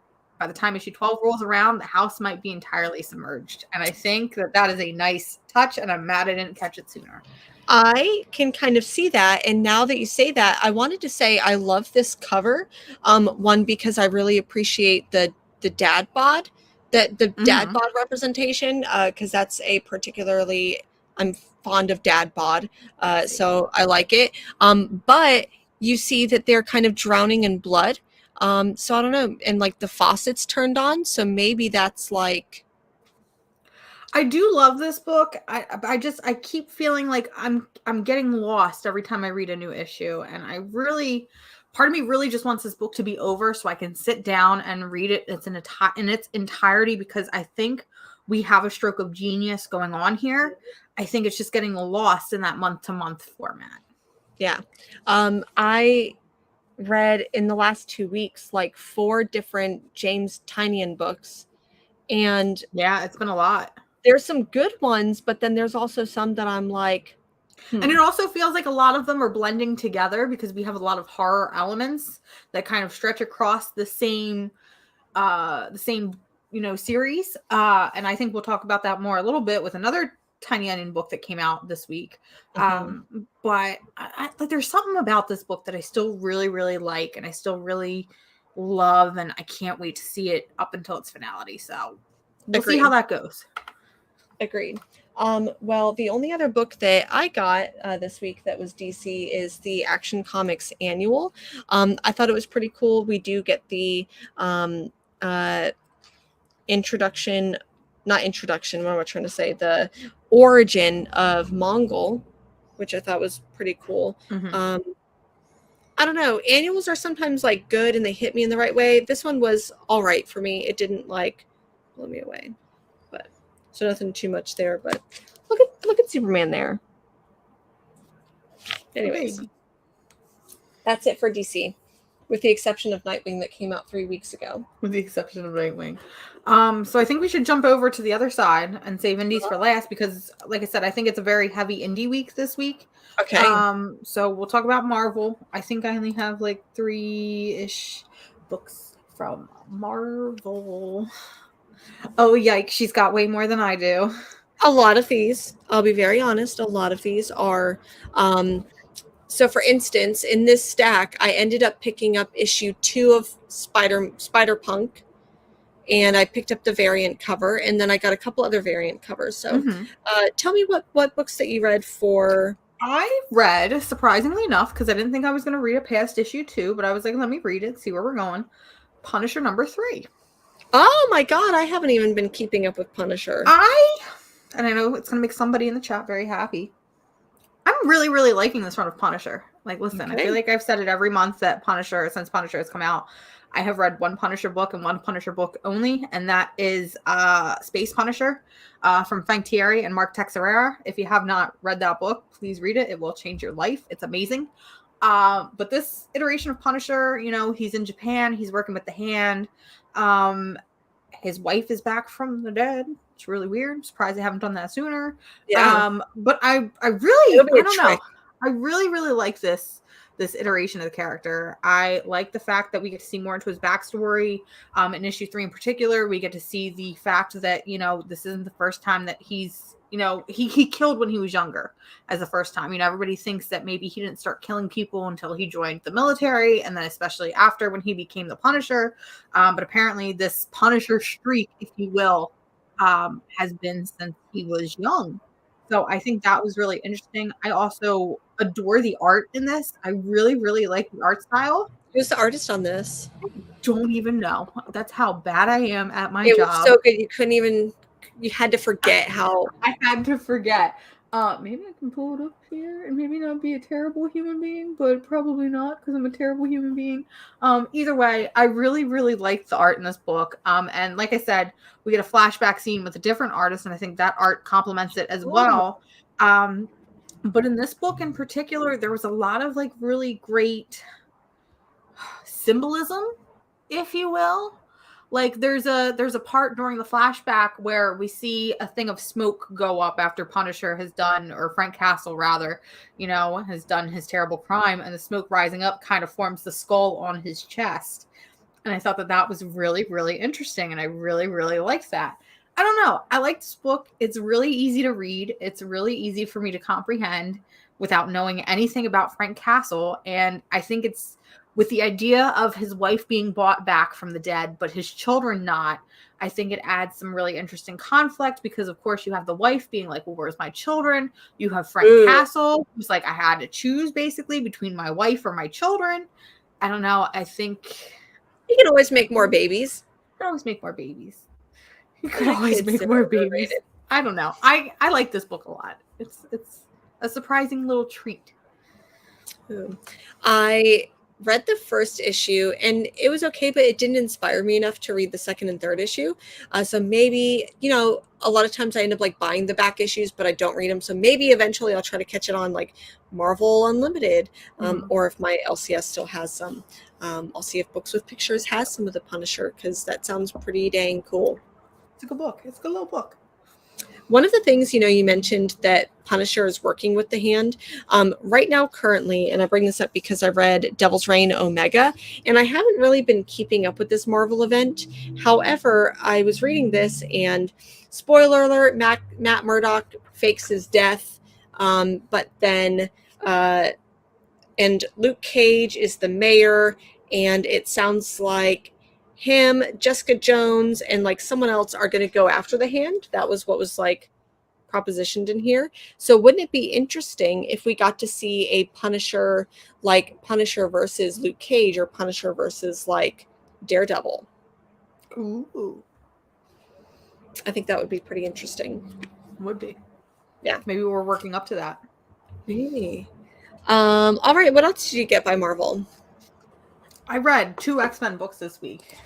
by the time issue 12 rolls around, the house might be entirely submerged. And I think that that is a nice touch, and I'm mad I didn't catch it sooner. I can kind of see that. And now that you say that, I wanted to say I love this cover. One, because I really appreciate the dad bod, the dad bod representation, because that's a particularly, I'm fond of dad bod. So I like it. But you see that they're kind of drowning in blood. So I don't know. And like the faucet's turned on. So maybe that's like, I do love this book. I keep feeling like I'm getting lost every time I read a new issue, and part of me really just wants this book to be over so I can sit down and read it in its entirety, because I think we have a stroke of genius going on here. I think it's just getting lost in that month-to-month format. Yeah. I read in the last 2 weeks like 4 different James Tynion books, and yeah, it's been a lot. There's some good ones, but then there's also some that I'm like, And it also feels like a lot of them are blending together because we have a lot of horror elements that kind of stretch across the same series. And I think we'll talk about that more a little bit with another Tynion book that came out this week. But there's something about this book that I still really, really like, and I still really love, and I can't wait to see it up until its finality. So we'll see how that goes. Agreed. Well, the only other book that I got this week that was DC is the Action Comics Annual. I thought it was pretty cool. We do get the the origin of Mongul, which I thought was pretty cool. I don't know. Annuals are sometimes like good and they hit me in the right way. This one was all right for me. It didn't like blow me away. So nothing too much there, but look at Superman there. Anyways, that's it for DC, with the exception of Nightwing that came out 3 weeks ago. With the exception of Nightwing. So I think we should jump over to the other side and save indies for last, because like I said, I think it's a very heavy indie week this week. Okay. So we'll talk about Marvel. I think I only have like 3-ish books from Marvel. Oh, yikes. She's got way more than I do. A lot of these, I'll be very honest, a lot of these are, so for instance, in this stack, I ended up picking up issue 2 of Spider-Punk, and I picked up the variant cover, and then I got a couple other variant covers. So tell me what books that you read for. I read, surprisingly enough, because I didn't think I was going to read it past issue 2, but I was like, let me read it, see where we're going. Punisher number 3. Oh my God, I haven't even been keeping up with Punisher. And I know it's going to make somebody in the chat very happy. I'm really, really liking this run of Punisher. Like, listen, I Okay. feel like I've said it every month that since Punisher has come out, I have read one Punisher book and one Punisher book only, and that is Space Punisher from Frank Thierry and Mark Texeira. If you have not read that book, please read it. It will change your life. It's amazing. But this iteration of Punisher, you know, he's in Japan. He's working with the Hand. His wife is back from the dead. It's really weird. I'm surprised they haven't done that sooner. Yeah. But I really, It'll be I a don't trick. know. I really, really like this iteration of the character. I like the fact that we get to see more into his backstory. In issue 3 in particular, we get to see the fact that, you know, this isn't the first time that he's, you know, he killed when he was younger as the first time. You know, everybody thinks that maybe he didn't start killing people until he joined the military, and then especially after when he became the Punisher. But apparently this Punisher streak, if you will, has been since he was young. So I think that was really interesting. I also adore the art in this. I really, really like the art style. Who's the artist on this? Don't even know. That's how bad I am at my It was job. so good. You couldn't even, you had to forget how. I had to forget. Maybe I can pull it up here and maybe not be a terrible human being, but probably not because I'm a terrible human being. Either way, I really, really like the art in this book. And like I said, we get a flashback scene with a different artist, and I think that art complements it as well. But in this book in particular, there was a lot of like really great symbolism, if you will. Like there's a part during the flashback where we see a thing of smoke go up after Punisher has done, or Frank Castle rather, you know, has done his terrible crime, and the smoke rising up kind of forms the skull on his chest. And I thought that that was really, really interesting, and I really, really liked that. I don't know. I like this book. It's really easy to read. It's really easy for me to comprehend without knowing anything about Frank Castle, and I think it's with the idea of his wife being brought back from the dead, but his children not. I think it adds some really interesting conflict because, of course, you have the wife being like, well, where's my children? You have Frank Castle, who's like, I had to choose basically between my wife or my children. I don't know. I think You can always make more babies. you could always make more babies. You could always make more babies. I don't know. I like this book a lot. It's a surprising little treat. I read the first issue and it was okay, but it didn't inspire me enough to read the second and third issue. So maybe, you know, a lot of times I end up like buying the back issues, but I don't read them. So maybe eventually I'll try to catch it on like Marvel Unlimited, or if my LCS still has some. I'll see if Books with Pictures has some of the Punisher, because that sounds pretty dang cool. It's a good book. It's a good little book. One of the things, you know, you mentioned that Punisher is working with the Hand right now currently, and I bring this up because I read Devil's Reign Omega, and I haven't really been keeping up with this Marvel event. However, I was reading this, and spoiler alert, Matt Murdock fakes his death, but then and Luke Cage is the mayor, and it sounds like him, Jessica Jones, and like someone else are going to go after the Hand. That was what was like propositioned in here. So wouldn't it be interesting if we got to see a Punisher, like Punisher versus Luke Cage, or Punisher versus like Daredevil? Ooh. I think that would be pretty interesting. Would be. Yeah. Maybe we're working up to that. Maybe. All right. What else did you get by Marvel? I read 2 X-Men books this week.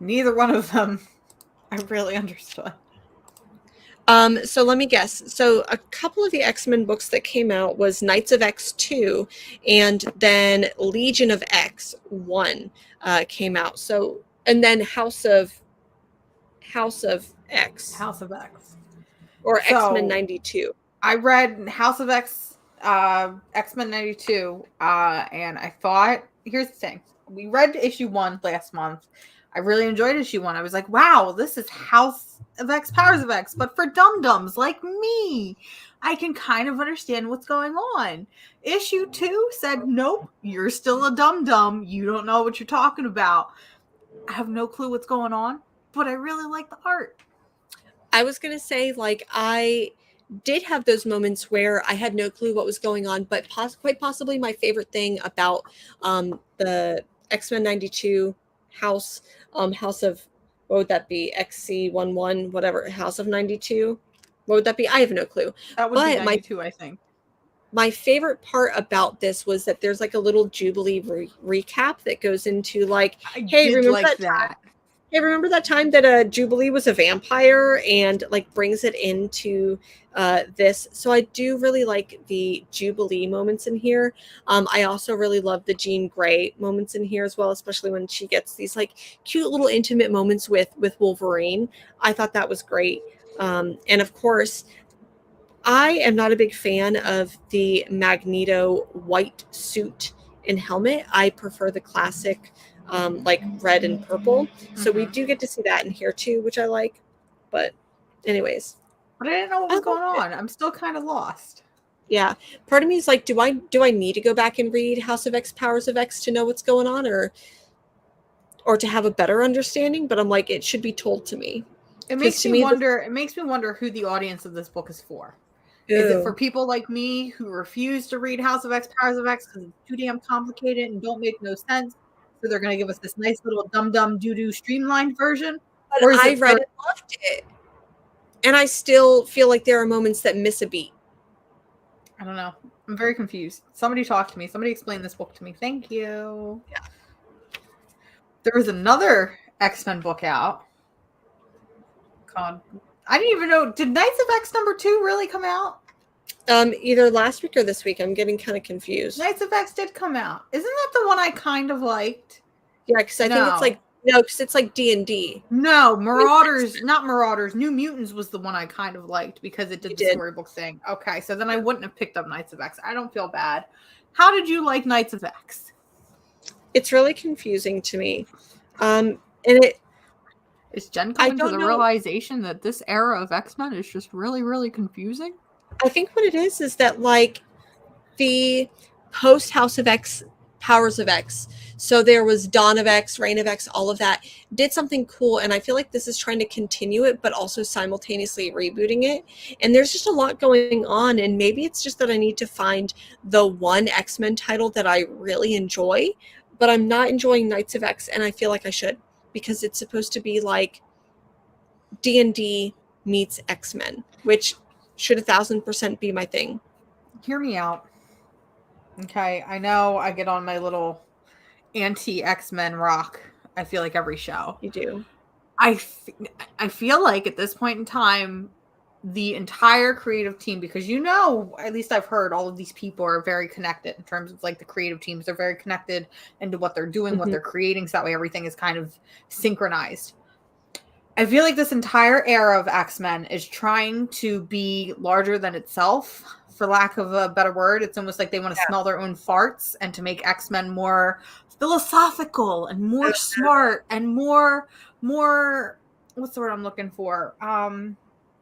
Neither one of them I really understood. So let me guess. So a couple of the X-Men books that came out was Knights of X 2, and then Legion of X 1 came out. So, and then House of X. House of X. Or So, X-Men 92. I read House of X, X-Men 92, and I thought, here's the thing. We read issue 1 last month. I really enjoyed issue 1. I was like, wow, this is House of X, Powers of X, but for dum-dums like me. I can kind of understand what's going on. Issue 2 said, nope, you're still a dum-dum. You don't know what you're talking about. I have no clue what's going on, but I really like the art. I was going to say, like, I did have those moments where I had no clue what was going on, but quite possibly my favorite thing about the X-Men 92 House of, what would that be? XC11, whatever, House of 92. What would that be? I have no clue. That would be 92, I think. my favorite part about this was that there's like a little Jubilee recap that goes into like, I hey, did remember like that that. Hey, remember that time that Jubilee was a vampire, and like brings it into this? So I do really like the Jubilee moments in here. I also really love the Jean Grey moments in here as well, especially when she gets these like cute little intimate moments with Wolverine. I thought that was great. And of course, I am not a big fan of the Magneto white suit and helmet. I prefer the classic, like red and purple. So we Mhm. do get to see that in here too, which I like. But, anyways, But I didn't know what I was going loved it. on. I'm still kind of lost. Yeah, part of me is like, do I need to go back and read House of X, Powers of X to know what's going on, or to have a better understanding? But I'm like, it should be told to me It because makes to me me, wonder. It makes me wonder who the audience of this book is for. Is it for ew. people like me who refuse to read House of X, Powers of X because it's too damn complicated and don't make no sense? So they're going to give us this nice little dum dum doo doo streamlined version? But Or is I it for, read and loved it, and I still feel like there are moments that miss a beat. I don't know. I'm very confused. Somebody talk to me. Somebody explain this book to me. Thank you. Yeah. There was another X-Men book out called, I didn't even know, did Knights of X #2 really come out? Either last week or this week. I'm getting kind of confused. Knights of X did come out. Isn't that the one I kind of liked? Yeah, because I think it's like no, because it's like D&D. No, Marauders, not Marauders. New Mutants was the one I kind of liked because it did the storybook thing. Okay, so then I wouldn't have picked up Knights of X. I don't feel bad. How did you like Knights of X? It's really confusing to me, and it. Is Jen I coming to don't the know. realization that this era of X-Men is just really, really confusing? I think what it is that like the post House of X, Powers of X. So there was Dawn of X, Reign of X, all of that did something cool, and I feel like this is trying to continue it, but also simultaneously rebooting it. And there's just a lot going on, and maybe it's just that I need to find the one X-Men title that I really enjoy, but I'm not enjoying Knights of X, and I feel like I should because it's supposed to be like D&D meets X-Men, which should 1,000% be my thing. Hear me out. Okay, I know I get on my little anti X-Men rock. I feel like every show. You do. I feel like at this point in time, the entire creative team, because at least I've heard all of these people are very connected in terms of like the creative teams. They're very connected into what they're doing, what they're creating. So that way everything is kind of synchronized. I feel like this entire era of X-Men is trying to be larger than itself, for lack of a better word. It's almost like they want to smell their own farts and to make X-Men more philosophical and more smart and more what's the word I'm looking for?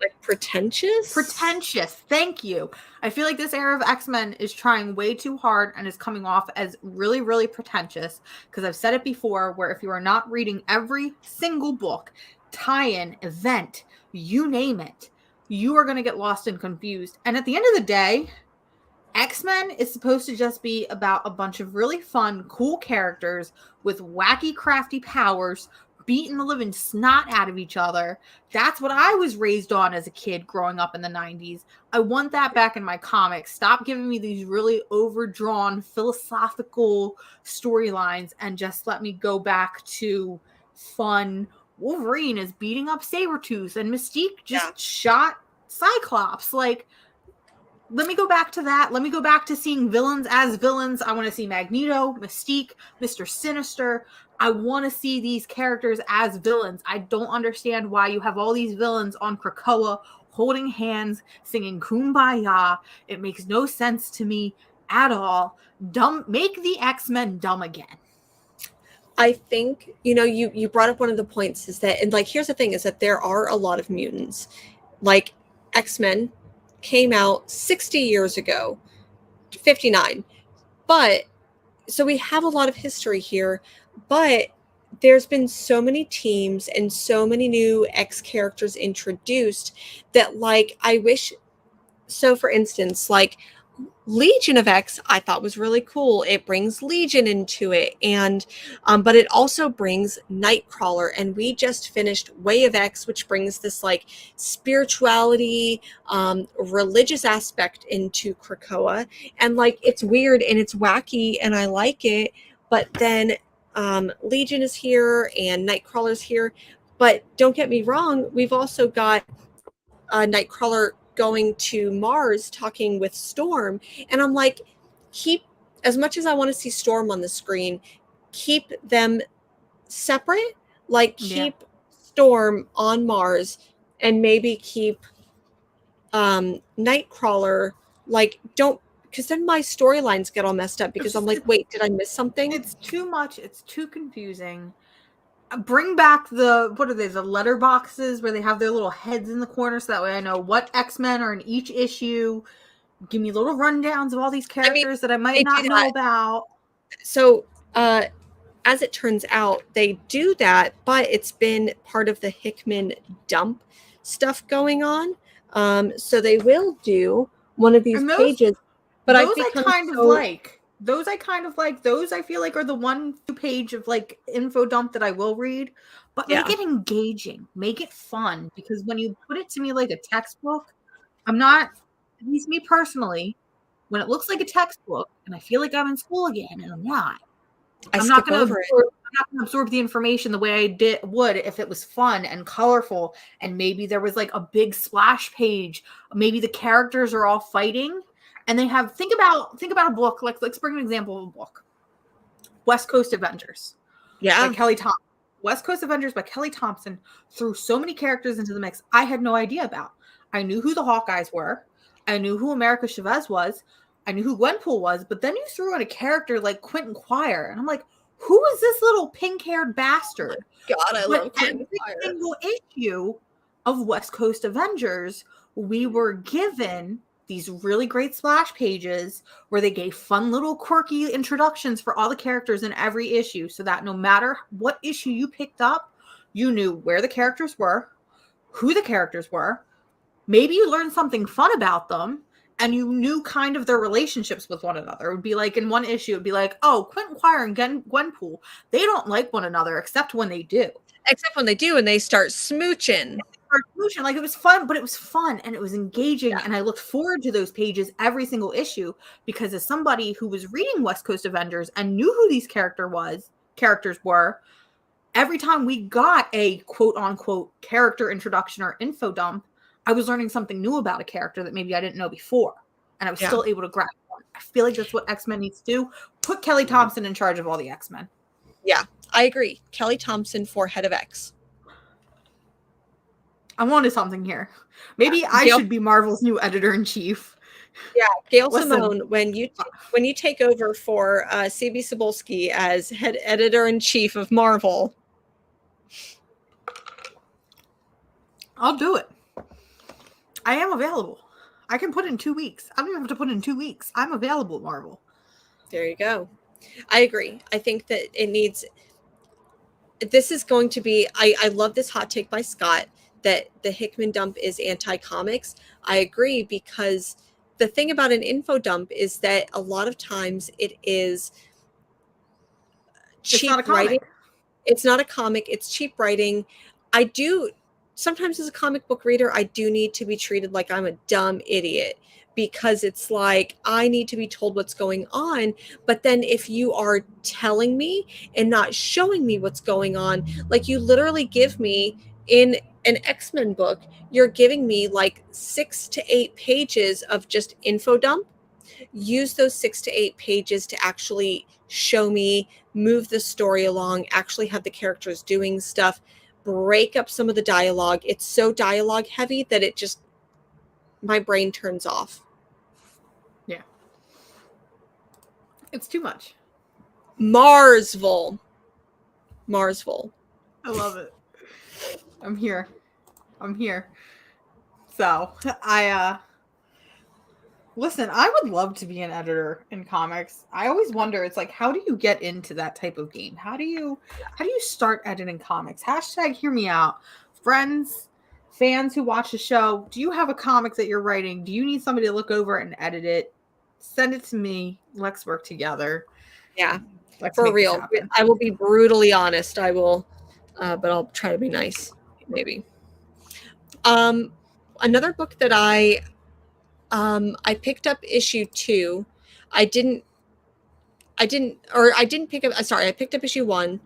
Like pretentious? Pretentious. Thank you. I feel like this era of X-Men is trying way too hard and is coming off as really, really pretentious. Because I've said it before, where if you are not reading every single book, tie-in, event, you name it, you are going to get lost and confused. And at the end of the day, X-Men is supposed to just be about a bunch of really fun, cool characters with wacky, crafty powers beating the living snot out of each other. That's what I was raised on as a kid growing up in the 90s. I want that back in my comics. Stop giving me these really overdrawn philosophical storylines and just let me go back to fun. Wolverine is beating up Sabretooth and Mystique just shot Cyclops. Like, let me go back to that. Let me go back to seeing villains as villains. I want to see Magneto, Mystique, Mr. Sinister. I want to see these characters as villains. I don't understand why you have all these villains on Krakoa holding hands, singing Kumbaya. It makes no sense to me at all. Make the X-Men dumb again. I think, you brought up one of the points is that, and like, here's the thing is that there are a lot of mutants. Like, X-Men came out 60 years ago, 59. But, so we have a lot of history here, but there's been so many teams and so many new X characters introduced that, like, I wish, so for instance, like, Legion of X I thought was really cool. It brings Legion into it, and but it also brings Nightcrawler, and we just finished Way of X, which brings this like spirituality, religious aspect into Krakoa, and like it's weird and it's wacky and I like it. But then Legion is here and Nightcrawler's here, but don't get me wrong, we've also got Nightcrawler going to Mars talking with Storm, and I'm like, keep, as much as I want to see Storm on the screen, keep them separate. Like keep Storm on Mars, and maybe keep Nightcrawler. Like don't, because then my storylines get all messed up because I'm like, wait, did I miss something? It's too much. It's too confusing. Bring back the, what are they, the letter boxes where they have their little heads in the corner, so that way I know what X-Men are in each issue. Give me little rundowns of all these characters that I might not know about. So as it turns out, they do that, but it's been part of the Hickman dump stuff going on. So they will do one of these pages, but those I kind of like. Those I kind of like. Those I feel like are the 1-2 page of like info dump that I will read. But make it engaging, make it fun, because when you put it to me like a textbook, I'm not. At least me personally, when it looks like a textbook and I feel like I'm in school again, and I'm not. I'm not going to absorb the information the way I would if it was fun and colorful, and maybe there was like a big splash page. Maybe the characters are all fighting. And they have, think about a book, like let's bring an example of a book. West Coast Avengers. Yeah. By Kelly Thompson. West Coast Avengers by Kelly Thompson threw so many characters into the mix I had no idea about. I knew who the Hawkeyes were. I knew who America Chavez was. I knew who Gwenpool was. But then you threw in a character like Quentin Quire. And I'm like, who is this little pink-haired bastard? God, I love Quentin Quire. Every single issue of West Coast Avengers, we were given these really great splash pages where they gave fun little quirky introductions for all the characters in every issue, so that no matter what issue you picked up, you knew where the characters were, who the characters were. Maybe you learned something fun about them, and you knew kind of their relationships with one another. It would be like in one issue, it would be like, oh, Quentin Quire and Gwenpool, they don't like one another except when they do. Except when they do, and they start smooching. Like it was fun, but it was fun and it was engaging, and I looked forward to those pages every single issue, because as somebody who was reading West Coast Avengers and knew who these characters were, every time we got a quote unquote character introduction or info dump, I was learning something new about a character that maybe I didn't know before, and I was still able to grab them. I feel like that's what X-Men needs to do. Put Kelly Thompson in charge of all the X-Men. Yeah, I agree. Kelly Thompson for head of X. I'm onto something here. Maybe I should be Marvel's new editor-in-chief. Yeah, Gail Simone, when you take over for C.B. Cebulski as head editor-in-chief of Marvel. I'll do it. I am available. I can put in 2 weeks. I don't even have to put in 2 weeks. I'm available at Marvel. There you go. I agree. I think that this is going to be, I love this hot take by Scott that the Hickman dump is anti-comics. I agree, because the thing about an info dump is that a lot of times it is cheap writing. It's not a comic. It's cheap writing. Sometimes as a comic book reader, I do need to be treated like I'm a dumb idiot, because it's like I need to be told what's going on. But then if you are telling me and not showing me what's going on, like you literally give me in an X-Men book, you're giving me like 6 to 8 pages of just info dump. Use those 6 to 8 pages to actually show me, move the story along, actually have the characters doing stuff, break up some of the dialogue. It's so dialogue heavy that it just, my brain turns off. Yeah. It's too much. Marsville. I love it. I'm here. So listen, I would love to be an editor in comics. I always wonder, it's like, how do you get into that type of game? How do you start editing comics? Hashtag hear me out. Friends, fans who watch the show, do you have a comic that you're writing? Do you need somebody to look over and edit it? Send it to me. Let's work together. Yeah, Let's for make this real. happen. I will be brutally honest. I will, but I'll try to be nice, maybe. Another book that I picked up issue 2. I didn't pick up. Sorry, I picked up issue 1.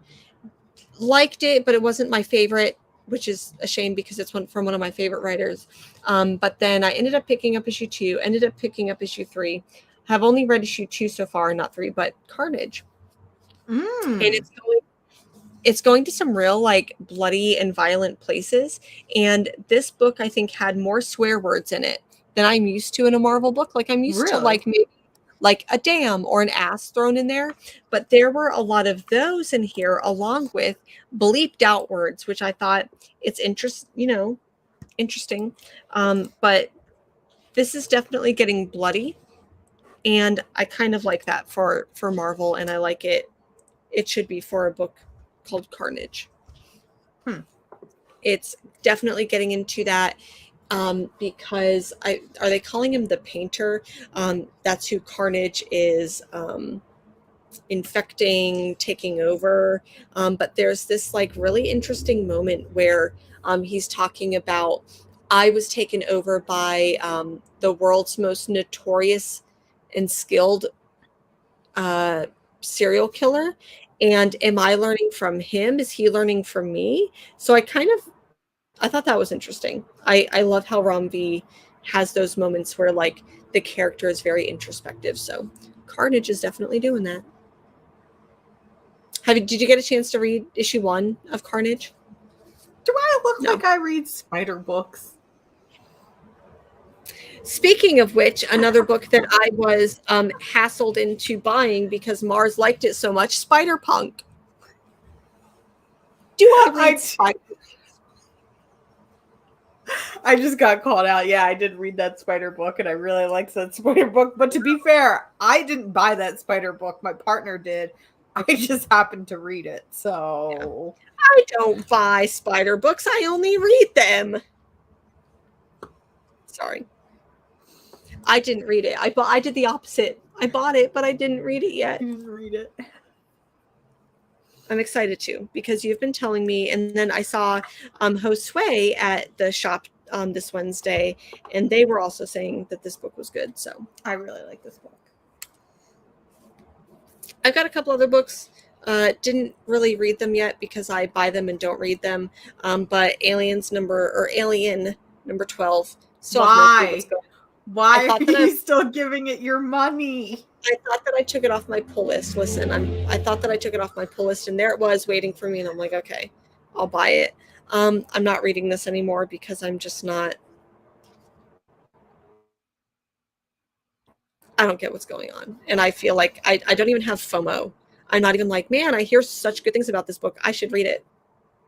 Liked it, but it wasn't my favorite, which is a shame because it's from one of my favorite writers. But then I ended up picking up issue 2. Ended up picking up issue 3. Have only read issue 2 so far, not 3, but Carnage. And it's going to some real like bloody and violent places. And this book, I think, had more swear words in it than I'm used to in a Marvel book. Like I'm used to like maybe like a damn or an ass thrown in there, but there were a lot of those in here, along with bleeped out words, which I thought it's interesting. But this is definitely getting bloody, and I kind of like that for Marvel, and I like it. It should be for a book called Carnage. It's definitely getting into that. Because are they calling him the Painter? That's who Carnage is infecting, taking over. But there's this like really interesting moment where he's talking about, I was taken over by the world's most notorious and skilled serial killer. And am I learning from him? Is he learning from me? So I thought that was interesting. I love how Ram V has those moments where like the character is very introspective. So Carnage is definitely doing that. Did you get a chance to read issue 1 of Carnage? Do I look like I read spider books? Speaking of which, another book that I was hassled into buying because Mars liked it so much, Spider-Punk. Do I read Spider? I just got called out. Yeah, I did read that spider book, and I really liked that spider book. But to be fair, I didn't buy that spider book. My partner did. I just happened to read it. So I don't buy spider books. I only read them. Sorry. I didn't read it. I did the opposite. I bought it, but I didn't read it yet. You didn't read it. I'm excited to, because you've been telling me, and then I saw Josue at the shop this Wednesday, and they were also saying that this book was good. So I really like this book. I've got a couple other books. Didn't really read them yet because I buy them and don't read them. But Alien number 12. Why are you still giving it your money? I thought that I took it off my pull list. Listen, I thought that I took it off my pull list, and there it was waiting for me, and I'm like, okay, I'll buy it. I'm not reading this anymore because I'm just not. I don't get what's going on, and I feel like I don't even have FOMO. I'm not even like, man, I hear such good things about this book. I should read it.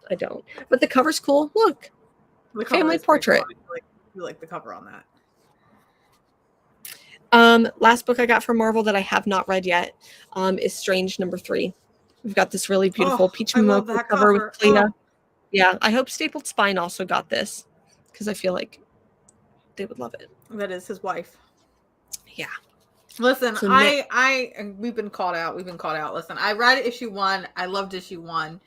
I don't. But the cover's cool. Look, the family portrait. Cool. You like the cover on that. Last book I got from Marvel that I have not read yet is Strange number 3. We've got this really beautiful peach momoko cover with Clea. Yeah, I hope Stapled Spine also got this because I feel like they would love it. That is his wife. Yeah. Listen, so we've been called out. Listen, I read issue 1. I loved issue 1.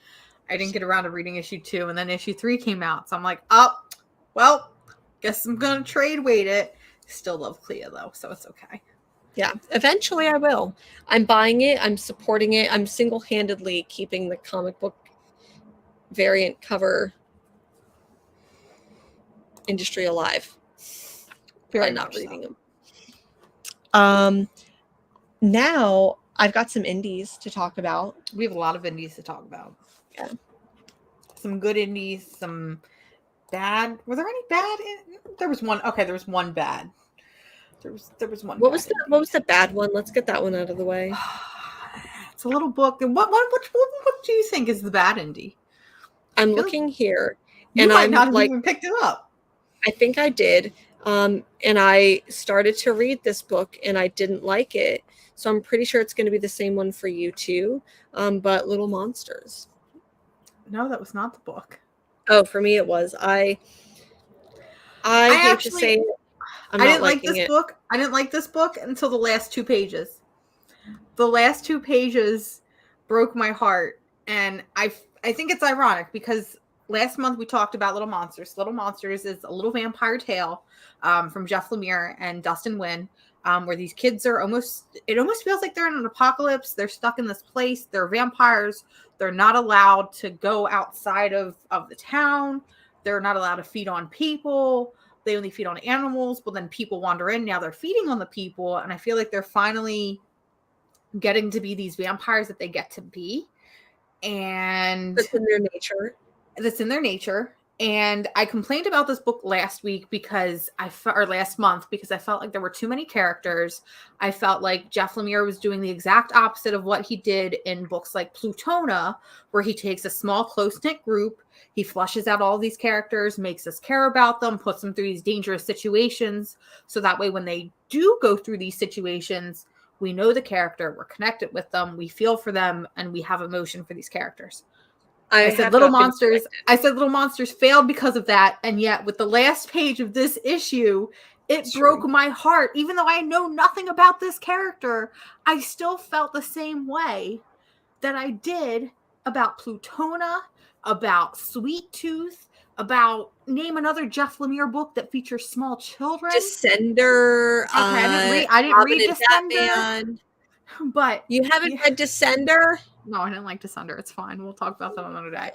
I didn't get around to reading issue 2, and then issue 3 came out. So I'm like, oh, well, guess I'm gonna trade weight it. Still love Clea though, so it's okay. Yeah, eventually I will. I'm buying it. I'm supporting it. I'm single-handedly keeping the comic book variant cover industry alive by not reading them. Now I've got some indies to talk about. We have a lot of indies to talk about. Yeah, some good indies, some bad. Were there any bad? There was one. Okay, there was one bad. There was one. What was the bad one? Let's get that one out of the way. It's a little book. What do you think is the bad indie? I'm looking here, and I'm not like even picked it up. I think I did, and I started to read this book, and I didn't like it. So I'm pretty sure it's going to be the same one for you too. But Little Monsters. No, that was not the book. Oh, for me it was. I hate to say it. I'm I not didn't like liking this it. book. I didn't like this book until the last 2 pages. The last 2 pages broke my heart, and I think it's ironic because last month we talked about Little Monsters. Little Monsters is a little vampire tale from Jeff Lemire and Dustin Nguyen, where these kids are it almost feels like they're in an apocalypse. They're stuck in this place. They're vampires. They're not allowed to go outside of the town. They're not allowed to feed on people. They only feed on animals, but then people wander in. Now they're feeding on the people, and I feel like they're finally getting to be these vampires that they get to be, and That's in their nature. that's in their nature. And I complained about this book last week because or last month, because I felt like there were too many characters. I felt like Jeff Lemire was doing the exact opposite of what he did in books like Plutona, where he takes a small, close-knit group, he flushes out all these characters, makes us care about them, puts them through these dangerous situations, so that way when they do go through these situations, we know the character, we're connected with them, we feel for them, and we have emotion for these characters. I said Little Monsters. I said Little Monsters failed because of that, and yet with the last page of this issue, it broke my heart. Even though I know nothing about this character, I still felt the same way that I did about Plutona, about Sweet Tooth, about name another Jeff Lemire book that features small children. Descender. Okay, I didn't read Descender. Batman. But you haven't read Descender? No, I didn't like Descender. It's fine. We'll talk about that another day.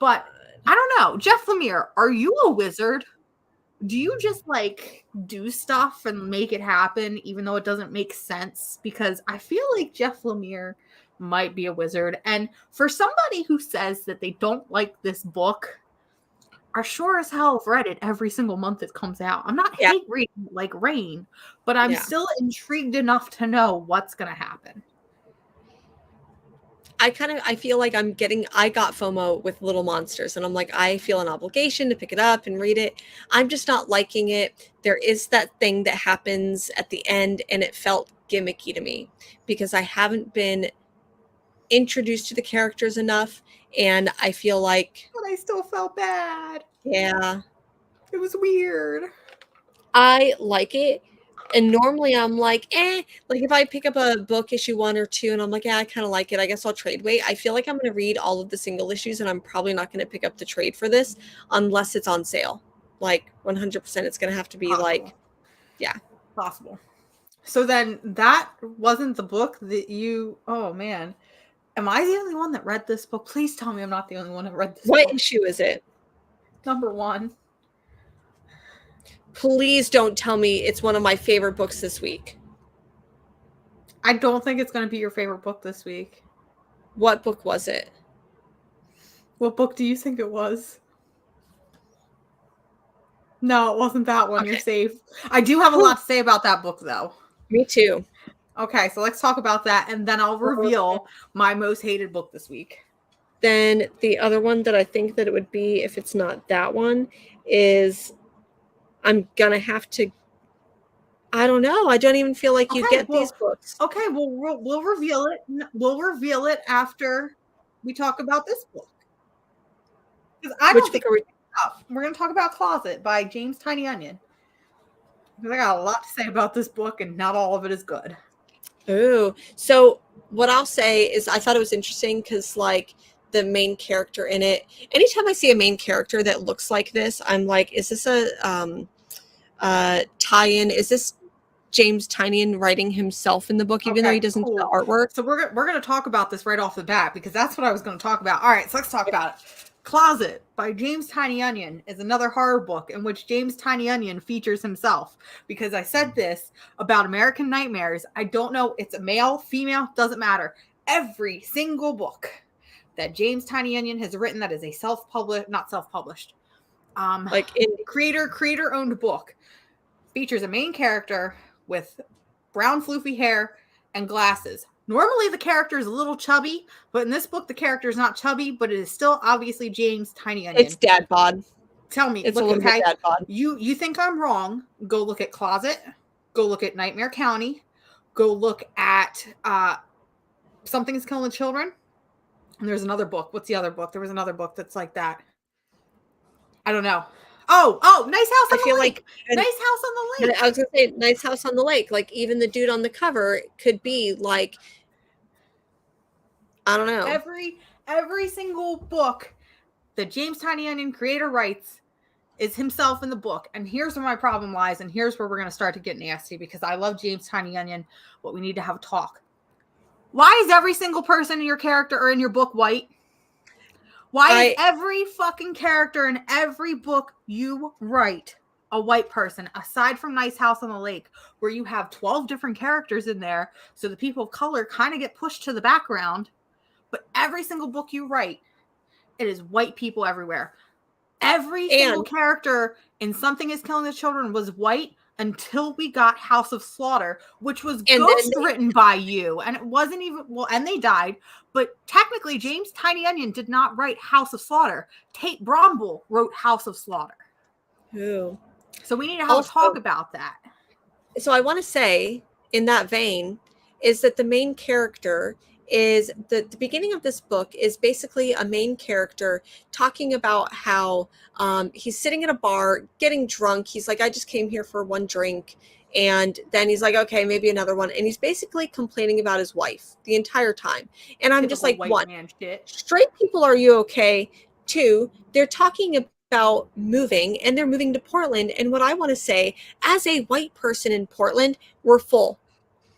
But I don't know. Jeff Lemire, are you a wizard? Do you just like do stuff and make it happen even though it doesn't make sense? Because I feel like Jeff Lemire might be a wizard. And for somebody who says that they don't like this book, I sure as hell have read it every single month it comes out. I'm not hate reading it like rain, but I'm still intrigued enough to know what's going to happen. I feel like I got FOMO with Little Monsters, and I'm like, I feel an obligation to pick it up and read it. I'm just not liking it. There is that thing that happens at the end, and it felt gimmicky to me because I haven't been introduced to the characters enough, and I feel like... But I still felt bad. Yeah. It was weird. I like it. And normally I'm like, like if I pick up a book issue 1 or 2 and I'm like, I kind of like it, I guess I'll trade wait. I feel like I'm going to read all of the single issues and I'm probably not going to pick up the trade for this unless it's on sale. Like 100% it's going to have to be possible. Like, yeah. Possible. So then that wasn't the book that you, oh man. Am I the only one that read this book? Please tell me I'm not the only one that read this book. What issue is it? Number 1. Please don't tell me it's one of my favorite books this week. I don't think it's going to be your favorite book this week. What book was it? What book do you think it was? No, it wasn't that one. Okay. You're safe. I do have a lot to say about that book, though. Me too. Okay, so let's talk about that, and then I'll reveal my most hated book this week. Then the other one that I think that it would be, if it's not that one, is... I'm going to have to, I don't know. I don't even feel like you get these books. Okay, well, we'll reveal it. We'll reveal it after we talk about this book. Because I don't think we're going to talk about Closet by James Tiny Onion. Because I got a lot to say about this book, and not all of it is good. Ooh. So what I'll say is I thought it was interesting because, like, the main character in it, anytime I see a main character that looks like this, I'm like, is this a tie-in? Is this James Tynion writing himself in the book, even though he doesn't do the artwork? So we're going to talk about this right off the bat because that's what I was going to talk about. All right, so let's talk about it. Closet by James Tiny Onion is another horror book in which James Tiny Onion features himself. Because I said this about American Nightmares. I don't know, it's a male, female, doesn't matter. Every single book that James Tiny Onion has written that is a not self-published, like in creator-owned book features a main character with brown floofy hair and glasses. Normally the character is a little chubby, but in this book the character is not chubby, but it is still obviously James Tiny Onion. It's dad bod. Tell me, it's a little bit dad bod. You think I'm wrong? Go look at Closet. Go look at Nightmare County. Go look at Something's Killing the Children. And there's another book. What's the other book? There was another book that's like that. I don't know. Oh, Nice House I on feel the like, Lake. and Nice House on the Lake. I was gonna say Nice House on the Lake. Like even the dude on the cover could be like, I don't know. Every single book that James Tiny Onion creator writes is himself in the book. And here's where my problem lies, and here's where we're going to start to get nasty, because I love James Tiny Onion, but we need to have a talk. Why is every single person in your character or in your book white? Why is every fucking character in every book you write a white person, aside from Nice House on the Lake, where you have 12 different characters in there, so the people of color kind of get pushed to the background? But every single book you write, it is white people everywhere. Every single character in Something is Killing the Children was white until we got House of Slaughter, which was ghost written by you. And it wasn't even, well, and they died. But technically, James Tiny Onion did not write House of Slaughter. Tate Brombell wrote House of Slaughter. Ooh. So we need to have a talk about that. So I want to say, in that vein, is that the main character is the beginning of this book is basically a main character talking about how he's sitting at a bar getting drunk. He's like, I just came here for one drink. And then he's like, okay, maybe another one. And he's basically complaining about his wife the entire time. And I'm just like, one, straight people, are you okay? Two, they're talking about moving, and they're moving to Portland. And what I want to say, as a white person in Portland, we're full.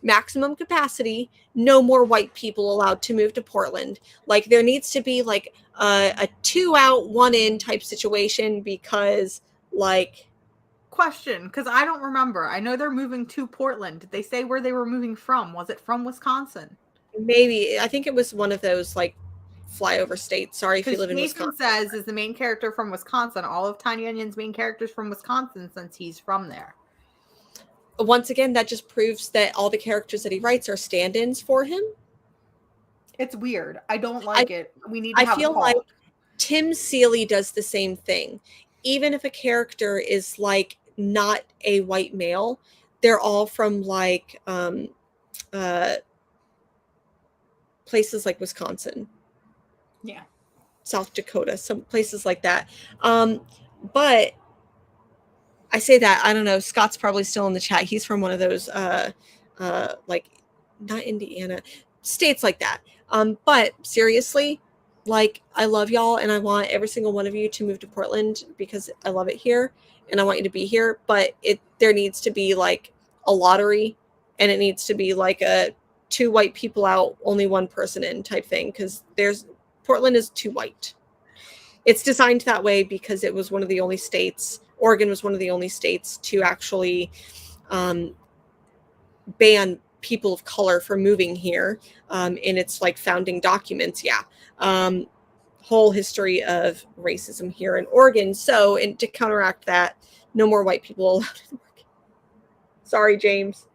Maximum capacity, no more white people allowed to move to Portland. Like there needs to be like a 2 out 1 in type situation, because like, question, because I don't remember. I know they're moving to Portland. Did they say where they were moving from? Was it from Wisconsin? Maybe. I think it was one of those like flyover states. Sorry if you live in Wisconsin. Says is the main character from Wisconsin. All of Tiny Onion's main characters from Wisconsin, since he's from there. Once again, that just proves that all the characters that he writes are stand-ins for him. It's weird. I don't like it. We need to have a talk. I feel like Tim Seeley does the same thing. Even if a character is like not a white male, they're all from like places like Wisconsin. Yeah. South Dakota, some places like that. But I say that, I don't know, Scott's probably still in the chat. He's from one of those like not Indiana, states like that. But seriously, like I love y'all, and I want every single one of you to move to Portland because I love it here and I want you to be here, but there needs to be like a lottery, and it needs to be like a 2 white people out, only 1 person in type thing, because Portland is too white. It's designed that way because it was one of the only states, Oregon was one of the only states to actually ban people of color from moving here in its like founding documents. Yeah. Whole history of racism here in Oregon. So, and to counteract that, no more white people allowed in Oregon. Sorry, James.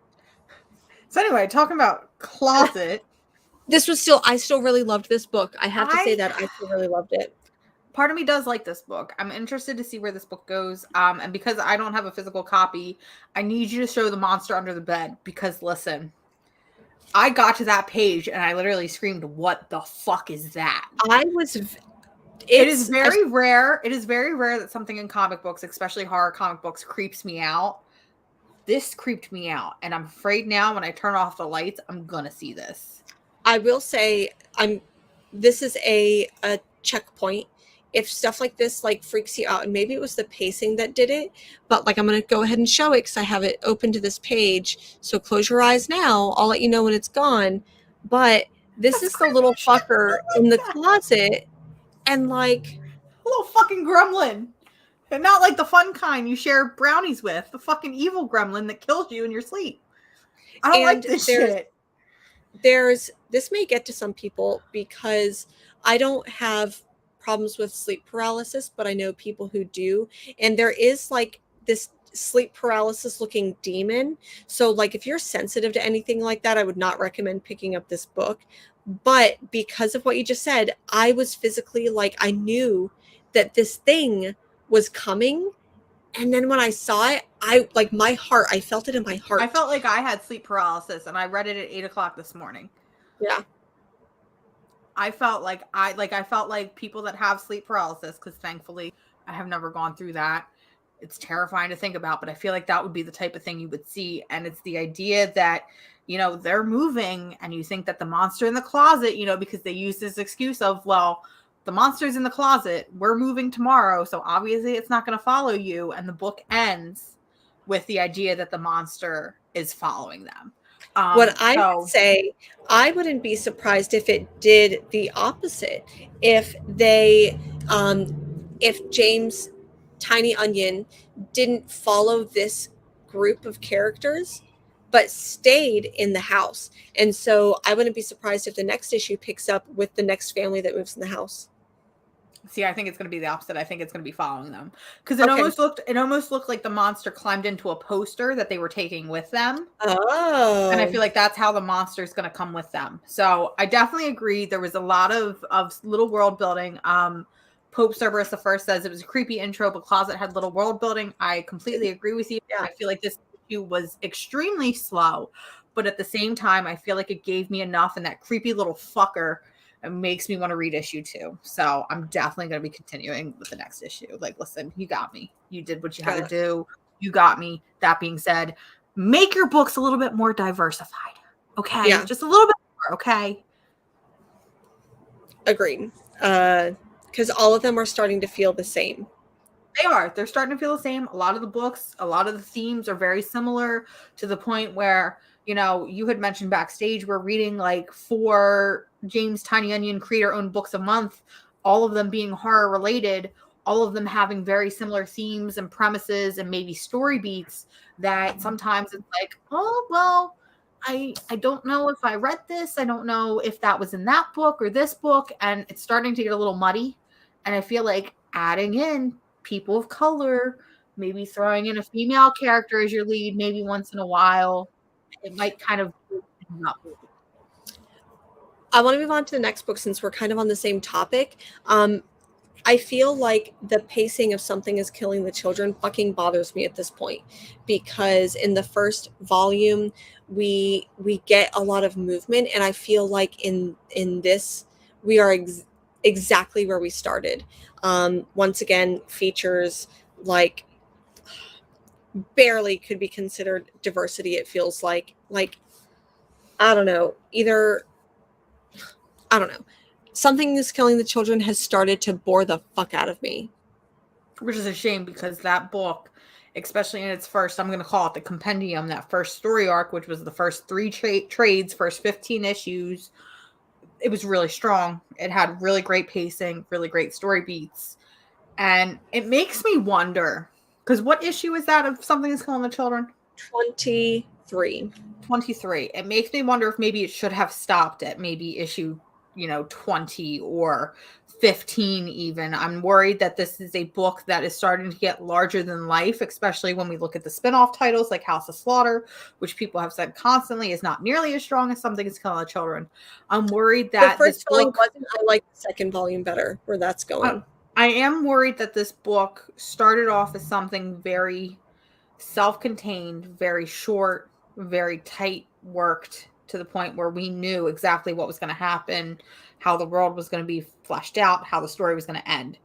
So anyway, talking about closet. I still really loved this book. I have to say that I still really loved it. Part of me does like this book. I'm interested to see where this book goes. And because I don't have a physical copy, I need you to show the monster under the bed, because listen, I got to that page and I literally screamed, what the fuck is that? It is very rare. It is very rare that something in comic books, especially horror comic books, creeps me out. This creeped me out. And I'm afraid now when I turn off the lights, I'm going to see this. I will say this is a checkpoint. If stuff like this like freaks you out, and maybe it was the pacing that did it, but like I'm going to go ahead and show it because I have it open to this page. So close your eyes now. I'll let you know when it's gone. But this is the little fucker in the closet, and like a little fucking gremlin. And not like the fun kind you share brownies with, the fucking evil gremlin that kills you in your sleep. I don't like this shit. This may get to some people because I don't have problems with sleep paralysis, but I know people who do. And there is like this sleep paralysis looking demon. So like if you're sensitive to anything like that, I would not recommend picking up this book. But because of what you just said, I was physically like, I knew that this thing was coming. And then when I saw it, I like my heart, I felt it in my heart. I felt like I had sleep paralysis, and I read it at 8:00 this morning. Yeah. I felt like people that have sleep paralysis, because thankfully I have never gone through that. It's terrifying to think about, but I feel like that would be the type of thing you would see. And it's the idea that, they're moving and you think that the monster in the closet, because they use this excuse of, well, the monster's in the closet, we're moving tomorrow, so obviously it's not going to follow you. And the book ends with the idea that the monster is following them. What I would say, I wouldn't be surprised if it did the opposite. If if James Tiny Onion didn't follow this group of characters, but stayed in the house. And so I wouldn't be surprised if the next issue picks up with the next family that moves in the house. See, I think it's going to be the opposite. I think it's going to be following them because it almost looked like the monster climbed into a poster that they were taking with them. Oh, and I feel like that's how the monster is going to come with them. So I definitely agree. There was a lot of little world building. Pope Cerberus I says it was a creepy intro, but Closet had little world building. I completely agree with you. Yeah. I feel like this issue was extremely slow, but at the same time, I feel like it gave me enough, and that creepy little fucker. It makes me want to read issue 2. So I'm definitely going to be continuing with the next issue. Like, listen, you got me. You did what you had to do. You got me. That being said, make your books a little bit more diversified. Okay? Yeah. Just a little bit more. Okay? Agreed. Because all of them are starting to feel the same. They are. They're starting to feel the same. A lot of the books, a lot of the themes are very similar to the point where, you had mentioned backstage, we're reading like 4 James Tiny Onion creator-owned books a month, all of them being horror related, all of them having very similar themes and premises and maybe story beats that sometimes it's like, oh, well, I don't know if I read this. I don't know if that was in that book or this book. And it's starting to get a little muddy. And I feel like adding in people of color, maybe throwing in a female character as your lead, maybe once in a while, it might kind of not. I want to move on to the next book since we're kind of on the same topic. I feel like the pacing of Something is Killing the Children fucking bothers me at this point, because in the first volume we get a lot of movement, and I feel like in this we are exactly where we started. Once again, features like barely could be considered diversity. It feels like I don't know, Something is Killing the Children has started to bore the fuck out of me. Which is a shame, because that book, especially in its first, I'm going to call it the compendium, that first story arc, which was the first 3 trades, first 15 issues, it was really strong. It had really great pacing, really great story beats. And it makes me wonder, because what issue is that of Something is Killing the Children? 23. It makes me wonder if maybe it should have stopped at maybe issue 20 or 15 even. I'm worried that this is a book that is starting to get larger than life, especially when we look at the spin-off titles like House of Slaughter, which people have said constantly is not nearly as strong as Something is Killing the Children. I'm worried that the first volume wasn't. I like the second volume better, where that's going. I am worried that this book started off as something very self-contained, very short, very tight worked, to the point where we knew exactly what was going to happen, how the world was going to be fleshed out, how the story was going to end.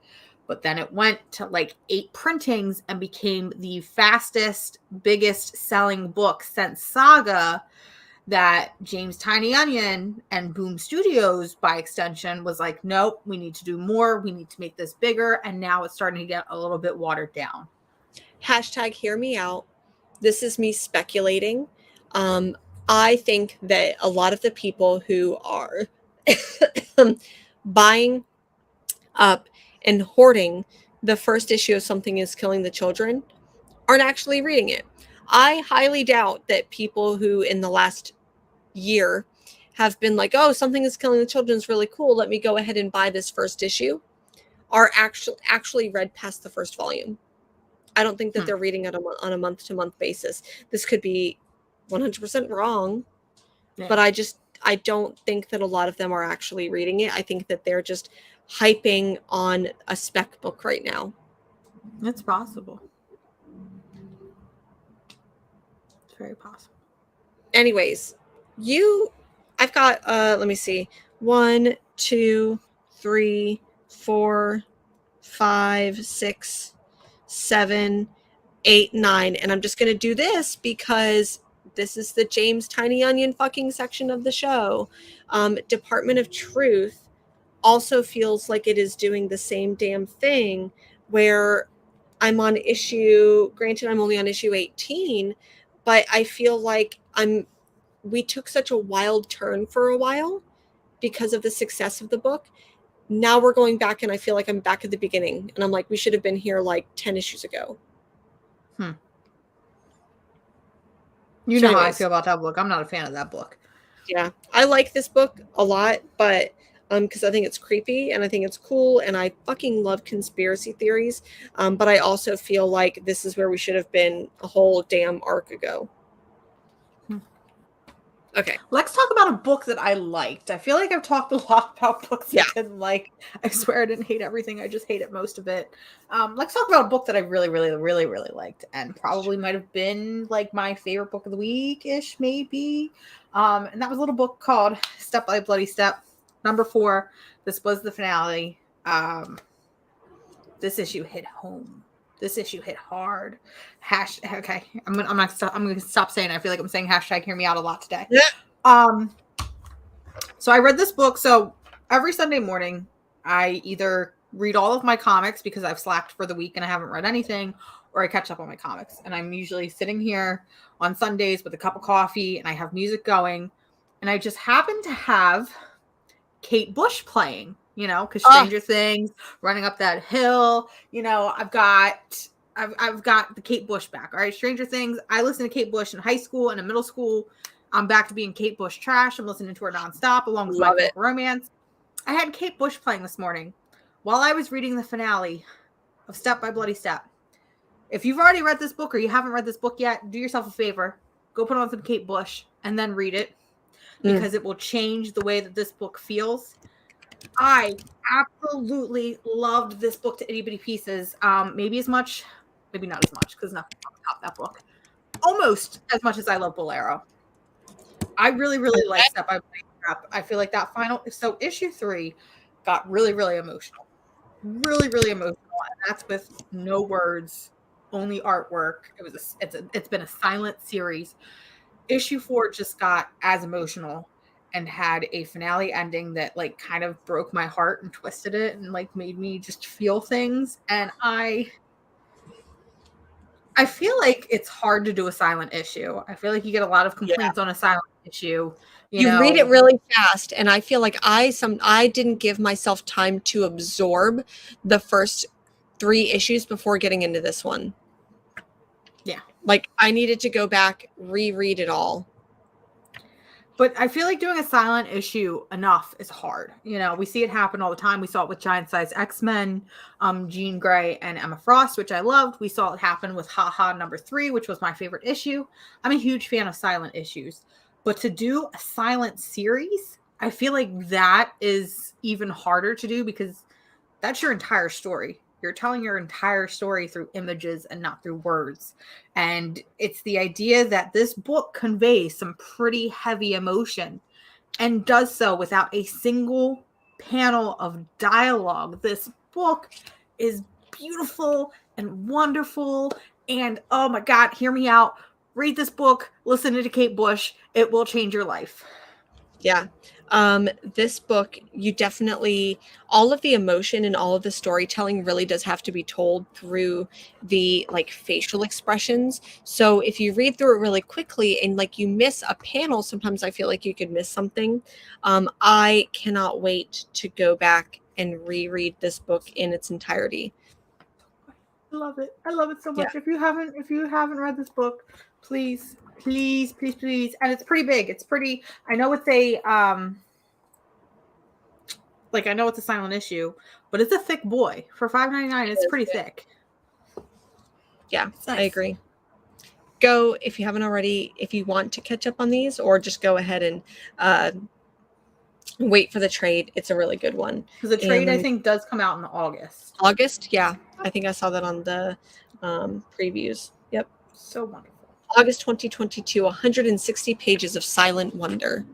But then it went to like 8 printings and became the fastest, biggest selling book since Saga, that James Tiny Onion and Boom Studios, by extension, was like, nope, we need to do more. We need to make this bigger. And now it's starting to get a little bit watered down. Hashtag hear me out. This is me speculating. I think that a lot of the people who are buying up and hoarding the first issue of Something is Killing the Children aren't actually reading it. I highly doubt that people who in the last year have been like, oh, Something is Killing the Children is really cool, let me go ahead and buy this first issue, are actually read past the first volume. I don't think that they're reading it on a month-to-month basis. This could be 100% wrong, but I don't think that a lot of them are actually reading it. I think that they're just hyping on a spec book right now. It's possible. It's very possible. Anyways, I've got, let me see, 1, 2, 3, 4, 5, 6, 7, 8, 9, and I'm just going to do this because this is the James Tiny Onion fucking section of the show. Department of Truth also feels like it is doing the same damn thing, where I'm on issue, granted I'm only on issue 18, but I feel like we took such a wild turn for a while because of the success of the book. Now we're going back and I feel like I'm back at the beginning, and I'm like, we should have been here like 10 issues ago. You know how I feel about that book. I'm not a fan of that book. Yeah, I like this book a lot, but because I think it's creepy and I think it's cool, and I fucking love conspiracy theories. But I also feel like this is where we should have been a whole damn arc ago. Okay. Let's talk about a book that I liked. I feel like I've talked a lot about books I didn't like. I swear I didn't hate everything. I just hated most of it. Let's talk about a book that I really, really, really, really liked, and probably might have been like my favorite book of the week-ish, maybe. And that was a little book called Step by Bloody Step, number 4. This was the finale. This issue hit home. This issue hit hard. Okay, I'm gonna stop saying it. I feel like I'm saying hashtag hear me out a lot today. Yeah. So I read this book. So every Sunday morning, I either read all of my comics because I've slacked for the week and I haven't read anything, or I catch up on my comics. And I'm usually sitting here on Sundays with a cup of coffee and I have music going, and I just happen to have Kate Bush playing. You know, because Stranger Things, Running Up That Hill. You know, I've got the Kate Bush back. All right, Stranger Things. I listened to Kate Bush in high school and in middle school. I'm back to being Kate Bush trash. I'm listening to her nonstop along with my romance. I had Kate Bush playing this morning while I was reading the finale of Step by Bloody Step. If you've already read this book or you haven't read this book yet, do yourself a favor. Go put on some Kate Bush and then read it, because it will change the way that this book feels. I absolutely loved this book to itty bitty pieces. Maybe not as much, because nothing top that book. Almost as much as I love Bolero. I really, really like Step by Bloody Step. I feel like that so issue 3 got really, really emotional. Really, really emotional. And that's with no words, only artwork. It's been a silent series. Issue 4 just got as emotional and had a finale ending that like kind of broke my heart and twisted it and like made me just feel things. And I feel like it's hard to do a silent issue. I feel like you get a lot of complaints on a silent issue. You read it really fast, and I feel like I didn't give myself time to absorb the first 3 issues before getting into this one. Yeah. Like I needed to go back, reread it all. But I feel like doing a silent issue enough is hard. You know, we see it happen all the time. We saw it with Giant Size X-Men, Jean Grey and Emma Frost, which I loved. We saw it happen with HaHa number 3, which was my favorite issue. I'm a huge fan of silent issues. But to do a silent series, I feel like that is even harder to do, because that's your entire story. You're telling your entire story through images and not through words. And it's the idea that this book conveys some pretty heavy emotion and does so without a single panel of dialogue. This book is beautiful and wonderful. And oh my God, hear me out. Read this book, listen to Kate Bush. It will change your life. Yeah. This book, you definitely, all of the emotion and all of the storytelling really does have to be told through the like facial expressions. So if you read through it really quickly and like you miss a panel, sometimes I feel like you could miss something. I cannot wait to go back and reread this book in its entirety. I love it. I love it so much. Yeah. If you haven't read this book, please. And it's pretty big. I know it's I know it's a silent issue, but it's a thick boy. For $5.99, it's pretty thick. Yeah, nice. I agree. Go, if you haven't already, if you want to catch up on these, or just go ahead and wait for the trade. It's a really good one. Because the trade, I think, does come out in August. August? Yeah. I think I saw that on the previews. Yep. So wonderful. August 2022, 160 pages of silent wonder.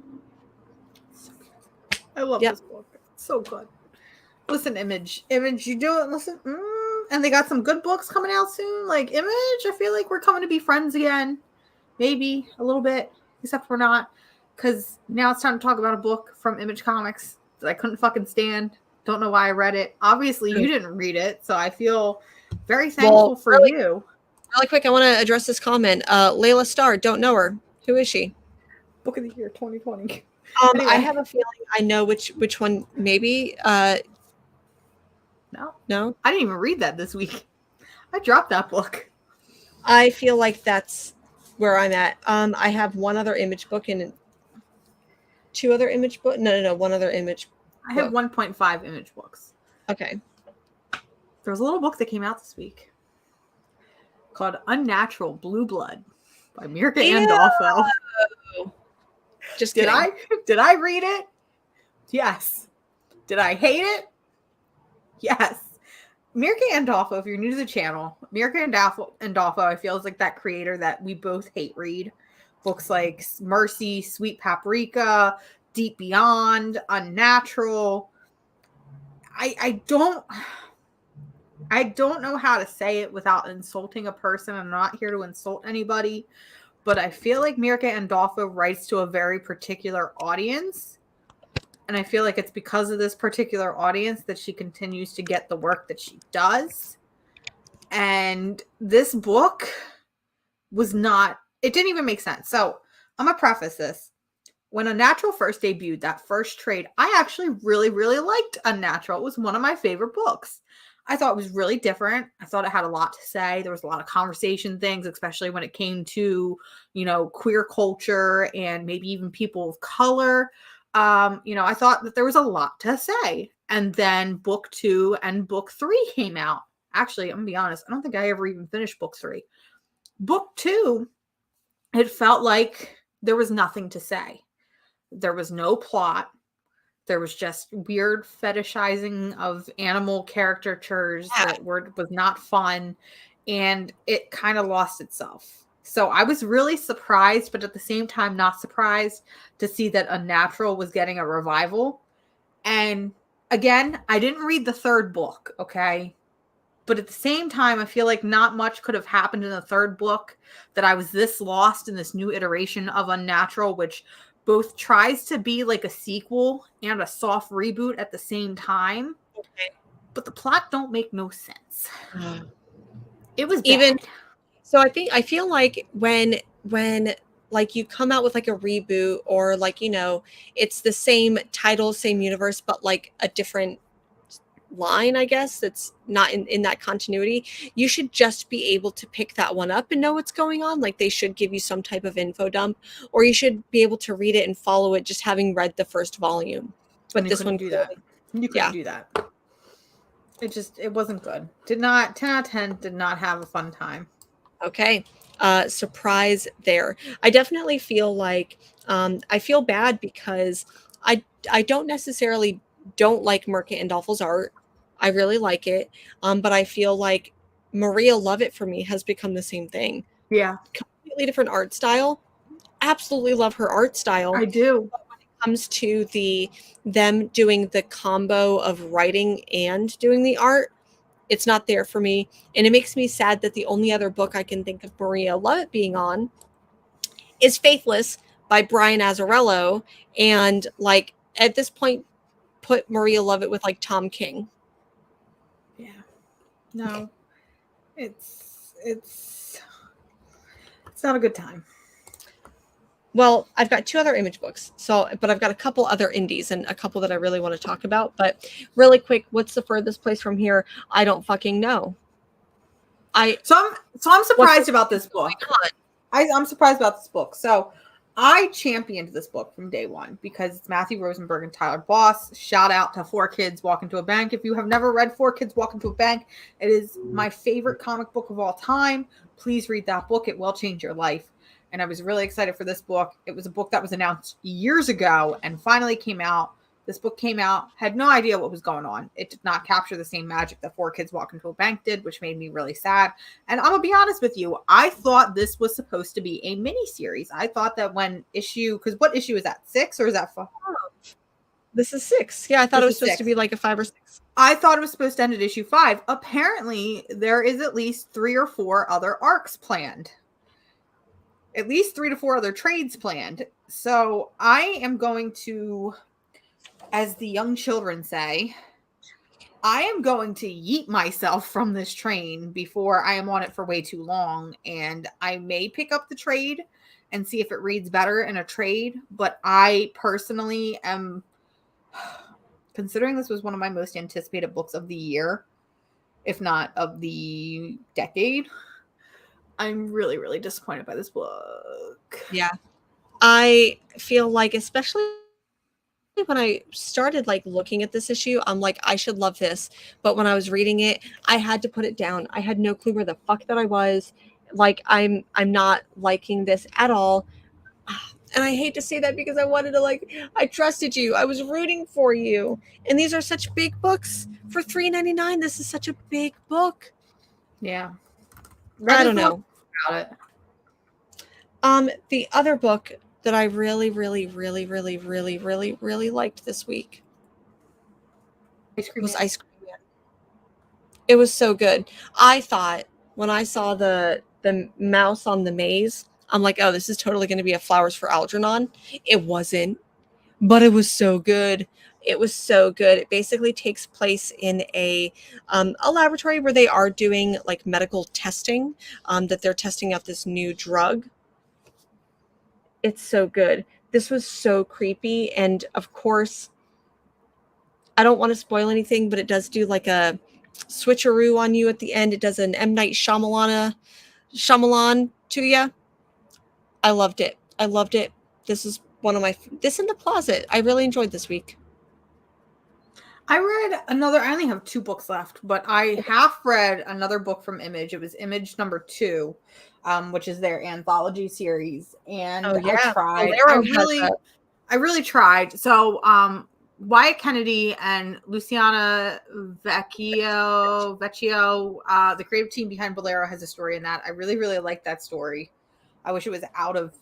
I love this book. It's so good. Listen, Image, you do it. Listen. and they got some good books coming out soon. Like Image, I feel like we're coming to be friends again. Maybe a little bit, except we're not. Because now it's time to talk about a book from Image Comics that I couldn't fucking stand. Don't know why I read it. Obviously, you didn't read it, so I feel very thankful for you. Really quick, I want to address this comment. Layla Starr, don't know her. Who is she? Book of the year 2020. Anyway. I have a feeling I know which one. Maybe. No. I didn't even read that this week. I dropped that book. I feel like that's where I'm at. I have one other Image book and two other Image book. No, one other Image. I have 1.5 Image books. Okay. There was a little book that came out this week called Unnatural Blue Blood by Mirka Andolfo. Just did I read it? Yes. Did I hate it? Yes. Mirka Andolfo, if you're new to the channel, Mirka Andolfo, I feel is like that creator that we both hate read. Books like Mercy, Sweet Paprika, Deep Beyond, Unnatural. I don't know how to say it without insulting a person. I'm not here to insult anybody, but I feel like Mirka Andolfo writes to a very particular audience. And I feel like it's because of this particular audience that she continues to get the work that she does. And this book was not, it didn't even make sense. So I'm going to preface this. When Unnatural first debuted, that first trade, I actually really, really liked Unnatural. It was one of my favorite books. I thought it was really different. I thought it had a lot to say. There was a lot of conversation things, especially when it came to, queer culture and maybe even people of color. I thought that there was a lot to say. And then book 2 and book 3 came out. Actually, I'm going to be honest. I don't think I ever even finished book 3. Book 2, it felt like there was nothing to say. There was no plot. There was just weird fetishizing of animal caricatures that was not fun. And it kind of lost itself. So I was really surprised, but at the same time, not surprised to see that Unnatural was getting a revival. And again, I didn't read the third book, okay? But at the same time, I feel like not much could have happened in the third book that I was this lost in this new iteration of Unnatural, which both tries to be like a sequel and a soft reboot at the same time. Okay. But the plot don't make no sense. It was bad. So I feel like when like you come out with like a reboot or like, it's the same title, same universe, but like a different line, I guess, that's not in that continuity, you should just be able to pick that one up and know what's going on. Like they should give you some type of info dump, or you should be able to read it and follow it just having read the first volume. But this one do that. You couldn't do that. It wasn't good. 10 out of 10 did not have a fun time. Okay. Surprise there. I definitely feel like I feel bad because I don't necessarily don't like Mirka Andolfo's art. I really like it. But I feel like Maria Lovett for me has become the same thing. Yeah. Completely different art style. Absolutely love her art style. I do. But when it comes to them doing the combo of writing and doing the art, it's not there for me. And it makes me sad that the only other book I can think of Maria Lovett being on is Faithless by Brian Azzarello. And like at this point, put Maria Lovett with like Tom King. Yeah. No. It's not a good time. Well, I've got 2 other Image books. But I've got a couple other indies and a couple that I really want to talk about. But really quick, what's the furthest place from here? I don't fucking know. So I'm surprised about this book. I'm surprised about this book. So I championed this book from day one because it's Matthew Rosenberg and Tyler Boss. Shout out to 4 Kids Walk Into a Bank. If you have never read 4 Kids Walk Into a Bank, it is my favorite comic book of all time. Please read that book. It will change your life. And I was really excited for this book. It was a book that was announced years ago and finally came out. This book came out, had no idea what was going on. It did not capture the same magic that 4 Kids Walk Into a Bank did, which made me really sad. And I'm going to be honest with you. I thought this was supposed to be a mini series. I thought that because what issue is that? 6 or is that 5? This is 6. Yeah, I thought This it was is supposed 6. to be like a 5 or 6. I thought it was supposed to end at issue 5. Apparently, there is at least 3 or 4 other arcs planned. At least 3 to 4 other trades planned. So I am going to, as the young children say, I am going to yeet myself from this train before I am on it for way too long. And I may pick up the trade and see if it reads better in a trade. But I personally am, considering this was one of my most anticipated books of the year, if not of the decade, I'm really, really disappointed by this book. Yeah. I feel like, especially when I started like looking at this issue, I'm like, I should love this. But when I was reading it, I had to put it down. I had no clue where the fuck that I was. Like, I'm not liking this at all. And I hate to say that because I wanted to, like, I trusted you. I was rooting for you. And these are such big books for $3.99. This is such a big book. Yeah. I don't know about it. The other book that I really, really, really, really, really, really, really liked this week was Ice Cream Man. It was so good. I thought when I saw the mouse on the maze, I'm like, oh, this is totally going to be a Flowers for Algernon. It wasn't, but it was so good. It was so good. It basically takes place in a laboratory where they are doing like medical testing, that they're testing out this new drug. It's so good. This was so creepy. And of course, I don't want to spoil anything, but it does do like a switcheroo on you at the end. It does an M. Night Shyamalan to you. I loved it. I loved it. This is one of my, this in the closet. I really enjoyed this week. I read another, I only have 2 books left, but I half read another book from Image. It was Image number 2, which is their anthology series. And I tried. I really tried. So Wyatt Kennedy and Luciana Vecchio, the creative team behind Bolero, has a story in that. I really, really like that story. I wish it was out of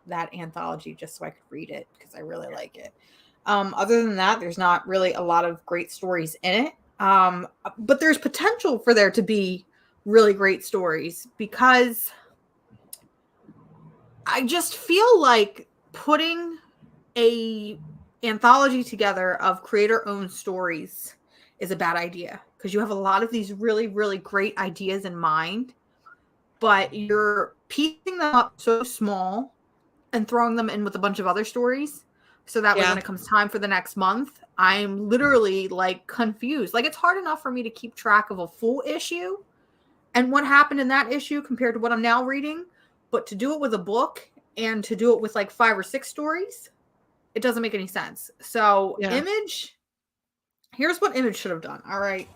that anthology just so I could read it because I really like it. Other than that, there's not really a lot of great stories in it. But there's potential for there to be really great stories because I just feel like putting a anthology together of creator-owned stories is a bad idea because you have a lot of these really, really great ideas in mind, but you're piecing them up so small and throwing them in with a bunch of other stories. So that way when it comes time for the next month, I'm literally like confused. Like it's hard enough for me to keep track of a full issue and what happened in that issue compared to what I'm now reading. But to do it with a book and to do it with like 5 or 6 stories, it doesn't make any sense. So Image, here's what Image should have done. All right.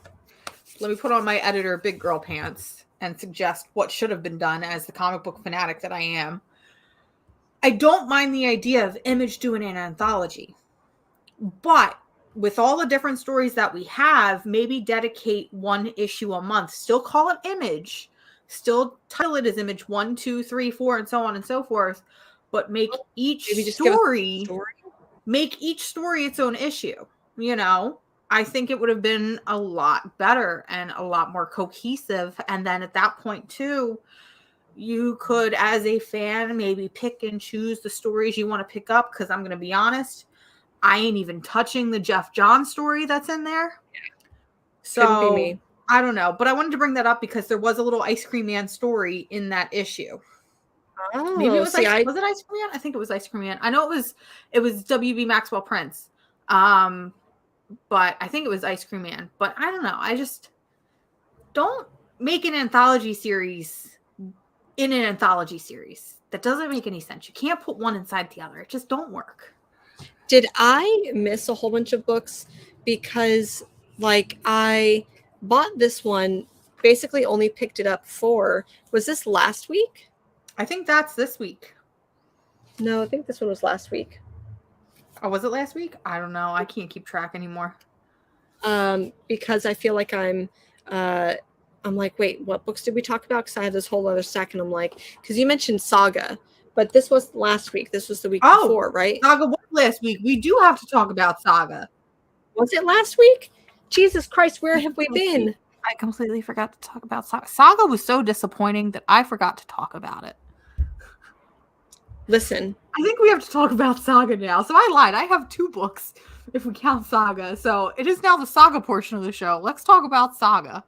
Let me put on my editor big girl pants and suggest what should have been done as the comic book fanatic that I am. I don't mind the idea of Image doing an anthology, but with all the different stories that we have, maybe dedicate 1 issue a month. Still call it Image. Still title it as Image 1, 2, 3, 4, and so on and so forth. But make each story its own issue. You know, I think it would have been a lot better and a lot more cohesive. And then at that point too, you could, as a fan, maybe pick and choose the stories you want to pick up. Because I'm going to be honest, I ain't even touching the Jeff Johns story that's in there. So couldn't be me. I don't know, but I wanted to bring that up because there was a little Ice Cream Man story in that issue. Oh, maybe it was was it Ice Cream Man? I think it was Ice Cream Man. I know it was W.B. Maxwell Prince. But I think it was Ice Cream Man. But I don't know. I just don't make an anthology series in an anthology series. That doesn't make any sense. You can't put one inside the other. It just don't work. Did I miss a whole bunch of books? Because like I bought this one, basically only picked it up was this last week? I think that's this week. No, I think this one was last week. Oh, was it last week? I don't know. I can't keep track anymore. Because I feel like I'm like, wait, what books did we talk about? Because I have this whole other stack, and I'm like, because you mentioned Saga, but this was last week. This was the week Oh, before, right? Saga was last week. We do have to talk about Saga. Was it last week? Jesus Christ, where have we been? I completely forgot to talk about Saga. Saga was so disappointing that I forgot to talk about it. Listen, I think we have to talk about Saga now. So I lied. I have 2 books if we count Saga. So it is now the Saga portion of the show. Let's talk about Saga.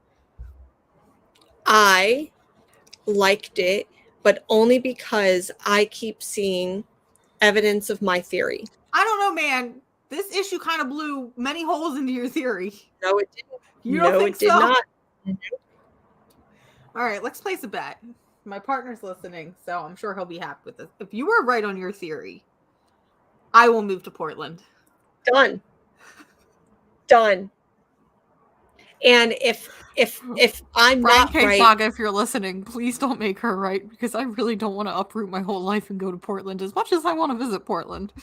I liked it, but only because I keep seeing evidence of my theory. I don't know, man. This issue kind of blew many holes into your theory. No, it didn't. You don't think it did so? not. All right, let's place a bet. My partner's listening, so I'm sure he'll be happy with this. If you were right on your theory, I will move to Portland. Done. And if I'm Brian not K. right, Saga, if you're listening, please don't make her right, because I really don't want to uproot my whole life and go to Portland as much as I want to visit Portland.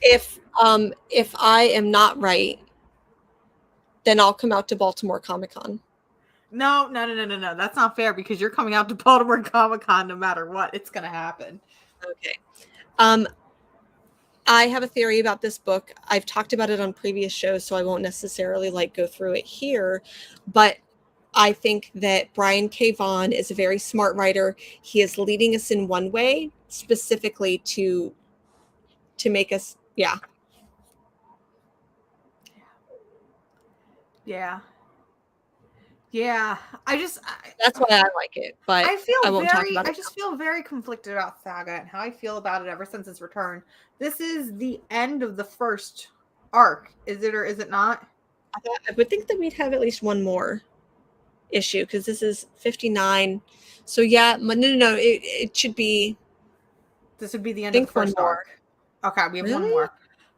if I am not right, then I'll come out to Baltimore Comic-Con. No. That's not fair, because you're coming out to Baltimore Comic-Con no matter what. It's going to happen. Okay. I have a theory about this book. I've talked about it on previous shows, so I won't necessarily go through it here, but I think that Brian K. Vaughan is a very smart writer. He is leading us in one way, specifically to make us, Yeah. That's why I like it, but I won't talk about it. I just feel very conflicted about Saga and how I feel about it ever since its return. This is the end of the first arc. Is it or is it not? I would think that we'd have at least one more issue, because this is 59. So yeah, no, it should be. This would be the end of the first arc. Okay, we have one more.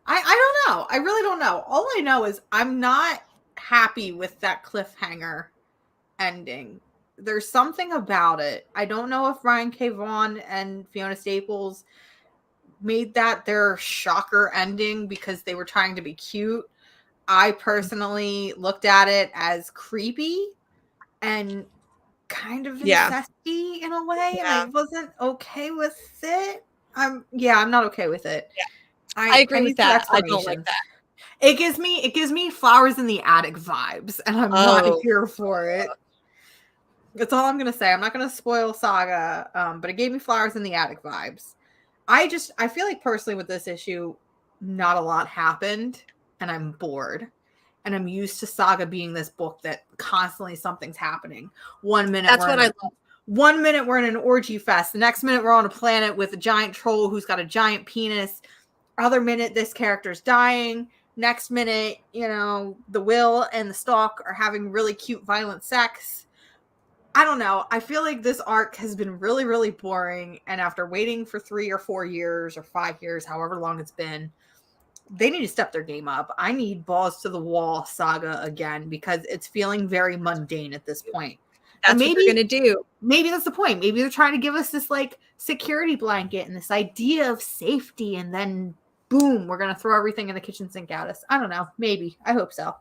I don't know. I really don't know. All I know is I'm not happy with that cliffhanger ending. There's something about it. I don't know if Brian K. Vaughan and Fiona Staples made that their shocker ending because they were trying to be cute. I personally looked at it as creepy and kind of incesty in a way, and I wasn't okay with it. I'm not okay with it. Yeah. I agree with that. I don't like that. It gives me Flowers in the Attic vibes, and I'm not here for it. That's all I'm gonna say. I'm not gonna spoil Saga, but it gave me Flowers in the Attic vibes. I feel like personally with this issue, not a lot happened, and I'm bored. And I'm used to Saga being this book that constantly something's happening. 1 minute that's what I love. 1 minute we're in an orgy fest. The next minute we're on a planet with a giant troll who's got a giant penis. Other minute this character's dying. Next minute, the Will and the Stalk are having really cute violent sex. I don't know. I feel like this arc has been really, really boring. And after waiting for 3 or 4 years or 5 years, however long it's been, they need to step their game up. I need balls to the wall Saga again, because it's feeling very mundane at this point. That's what they're going to do. Maybe that's the point. Maybe they're trying to give us this security blanket and this idea of safety, and then boom, we're going to throw everything in the kitchen sink at us. I don't know. Maybe. I hope so.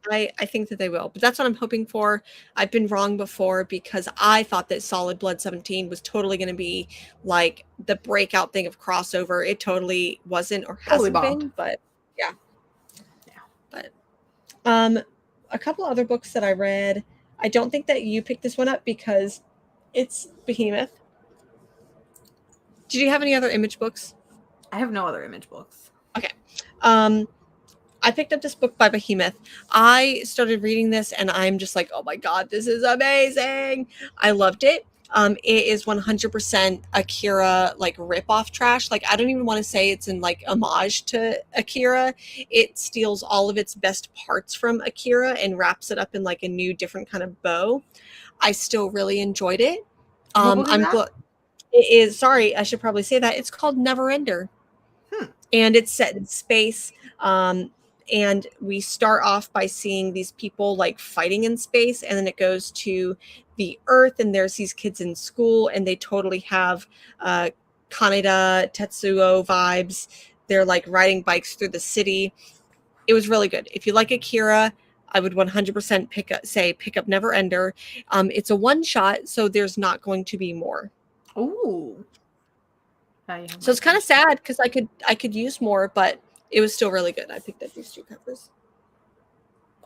I think that they will, but that's what I'm hoping for. I've been wrong before, because I thought that Solid Blood 17 was totally going to be like the breakout thing of crossover. It totally wasn't, or hasn't been, but yeah. But a couple other books that I read. I don't think that you picked this one up because it's Behemoth. Did you have any other Image books? I have no other Image books. Okay. I picked up this book by Behemoth. I started reading this and I'm just like, oh my God, this is amazing. I loved it. It is 100% Akira rip-off trash. I don't even want to say it's in homage to Akira. It steals all of its best parts from Akira and wraps it up in a new different kind of bow. I still really enjoyed it. I'm glad. It is, sorry, I should probably say that. It's called Neverender. And it's set in space. And we start off by seeing these people fighting in space, and then it goes to the Earth, and there's these kids in school, and they totally have Kaneda Tetsuo vibes. They're riding bikes through the city. It was really good. If you like Akira, I would 100% pick up Neverender. It's a one shot, so there's not going to be more. Ooh. So it's kind of sad because I could use more, but it was still really good. I picked up these 2 covers.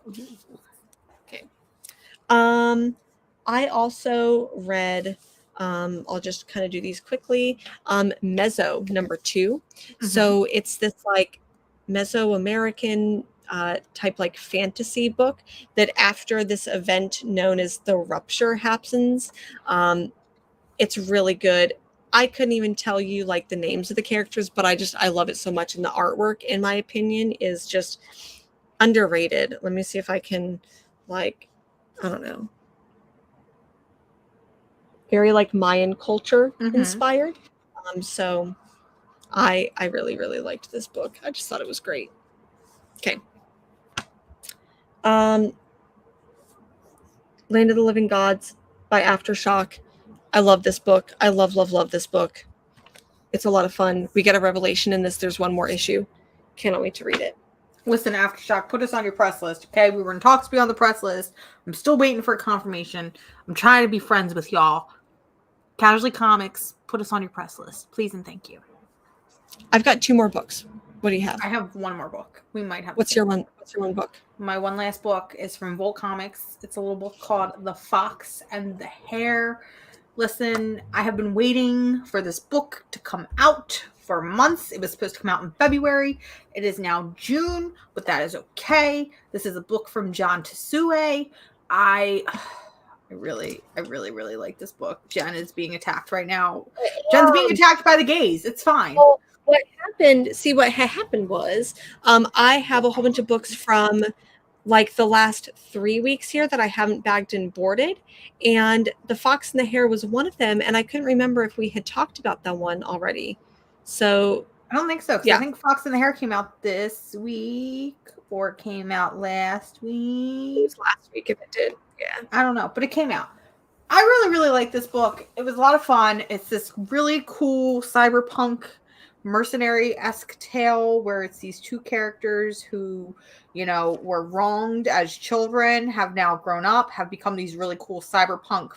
Okay. I also read, I'll just kind of do these quickly. Mezzo number 2. Mm-hmm. So it's this like Mesoamerican type like fantasy book that after this event known as the Rupture happens. It's really good. I couldn't even tell you like the names of the characters, but I love it so much. And the artwork, in my opinion, is just underrated. Let me see if I can like, I don't know. Very like Mayan culture inspired. So I really, really liked this book. I just thought it was great. Okay. Land of the Living Gods by Aftershock. I love this book. I love this book. It's a lot of fun. We get a revelation in this. There's one more issue. Cannot wait to read it. Listen, Aftershock, put us on your press list, okay? We were in talks to be on the press list. I'm still waiting for confirmation. I'm trying to be friends with y'all. Casually Comics, put us on your press list. Please and thank you. I've got 2 more books. What do you have? I have 1 more book. We might have. What's your one book? My one last book is from Volt Comics. It's a little book called The Fox and the Hare. Listen, I have been waiting for this book to come out for months. It was supposed to come out in February. It is now June, but that is okay. This is a book from John Tesue. I really like this book. Jen is being attacked right now. Jen's being attacked by the gays. It's fine. Well, what happened was I have a whole bunch of books from like the last 3 weeks here that I haven't bagged and boarded, and The Fox and the Hare was one of them, and I couldn't remember if we had talked about that one already. So I don't think so. Yeah. I think Fox and the Hare came out this week, or it came out last week. It was last week if it did. Yeah. I don't know, but it came out. I really like this book. It was a lot of fun. It's this really cool cyberpunk mercenary-esque tale where it's these 2 characters who, you know, were wronged as children, have now grown up, have become these really cool cyberpunk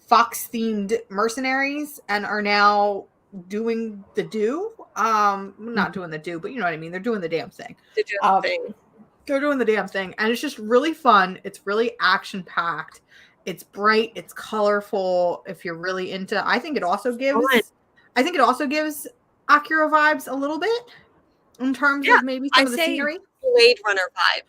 fox-themed mercenaries, and are now doing the do. Not doing the do, but you know what I mean. They're doing the damn thing. They're doing the damn thing, and it's just really fun. It's really action-packed. It's bright. It's colorful. If you're really into, I think it also gives Akira vibes a little bit in terms of maybe some of the scenery. Blade Runner vibe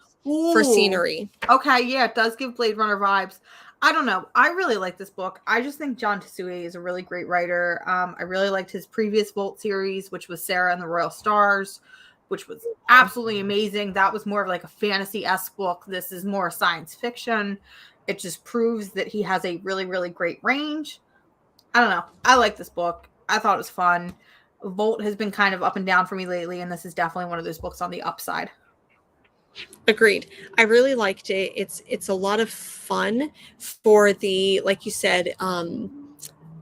for scenery. Okay, yeah, it does give Blade Runner vibes. I don't know. I really like this book. I just think John Tesue is a really great writer. I really liked his previous Volt series, which was Sarah and the Royal Stars, which was absolutely amazing. That was more of like a fantasy-esque book. This is more science fiction. It just proves that he has a really, really great range. I don't know. I like this book. I thought it was fun. Volt has been kind of up and down for me lately, and this is definitely one of those books on the upside. Agreed. I really liked it. It's a lot of fun for the, like you said,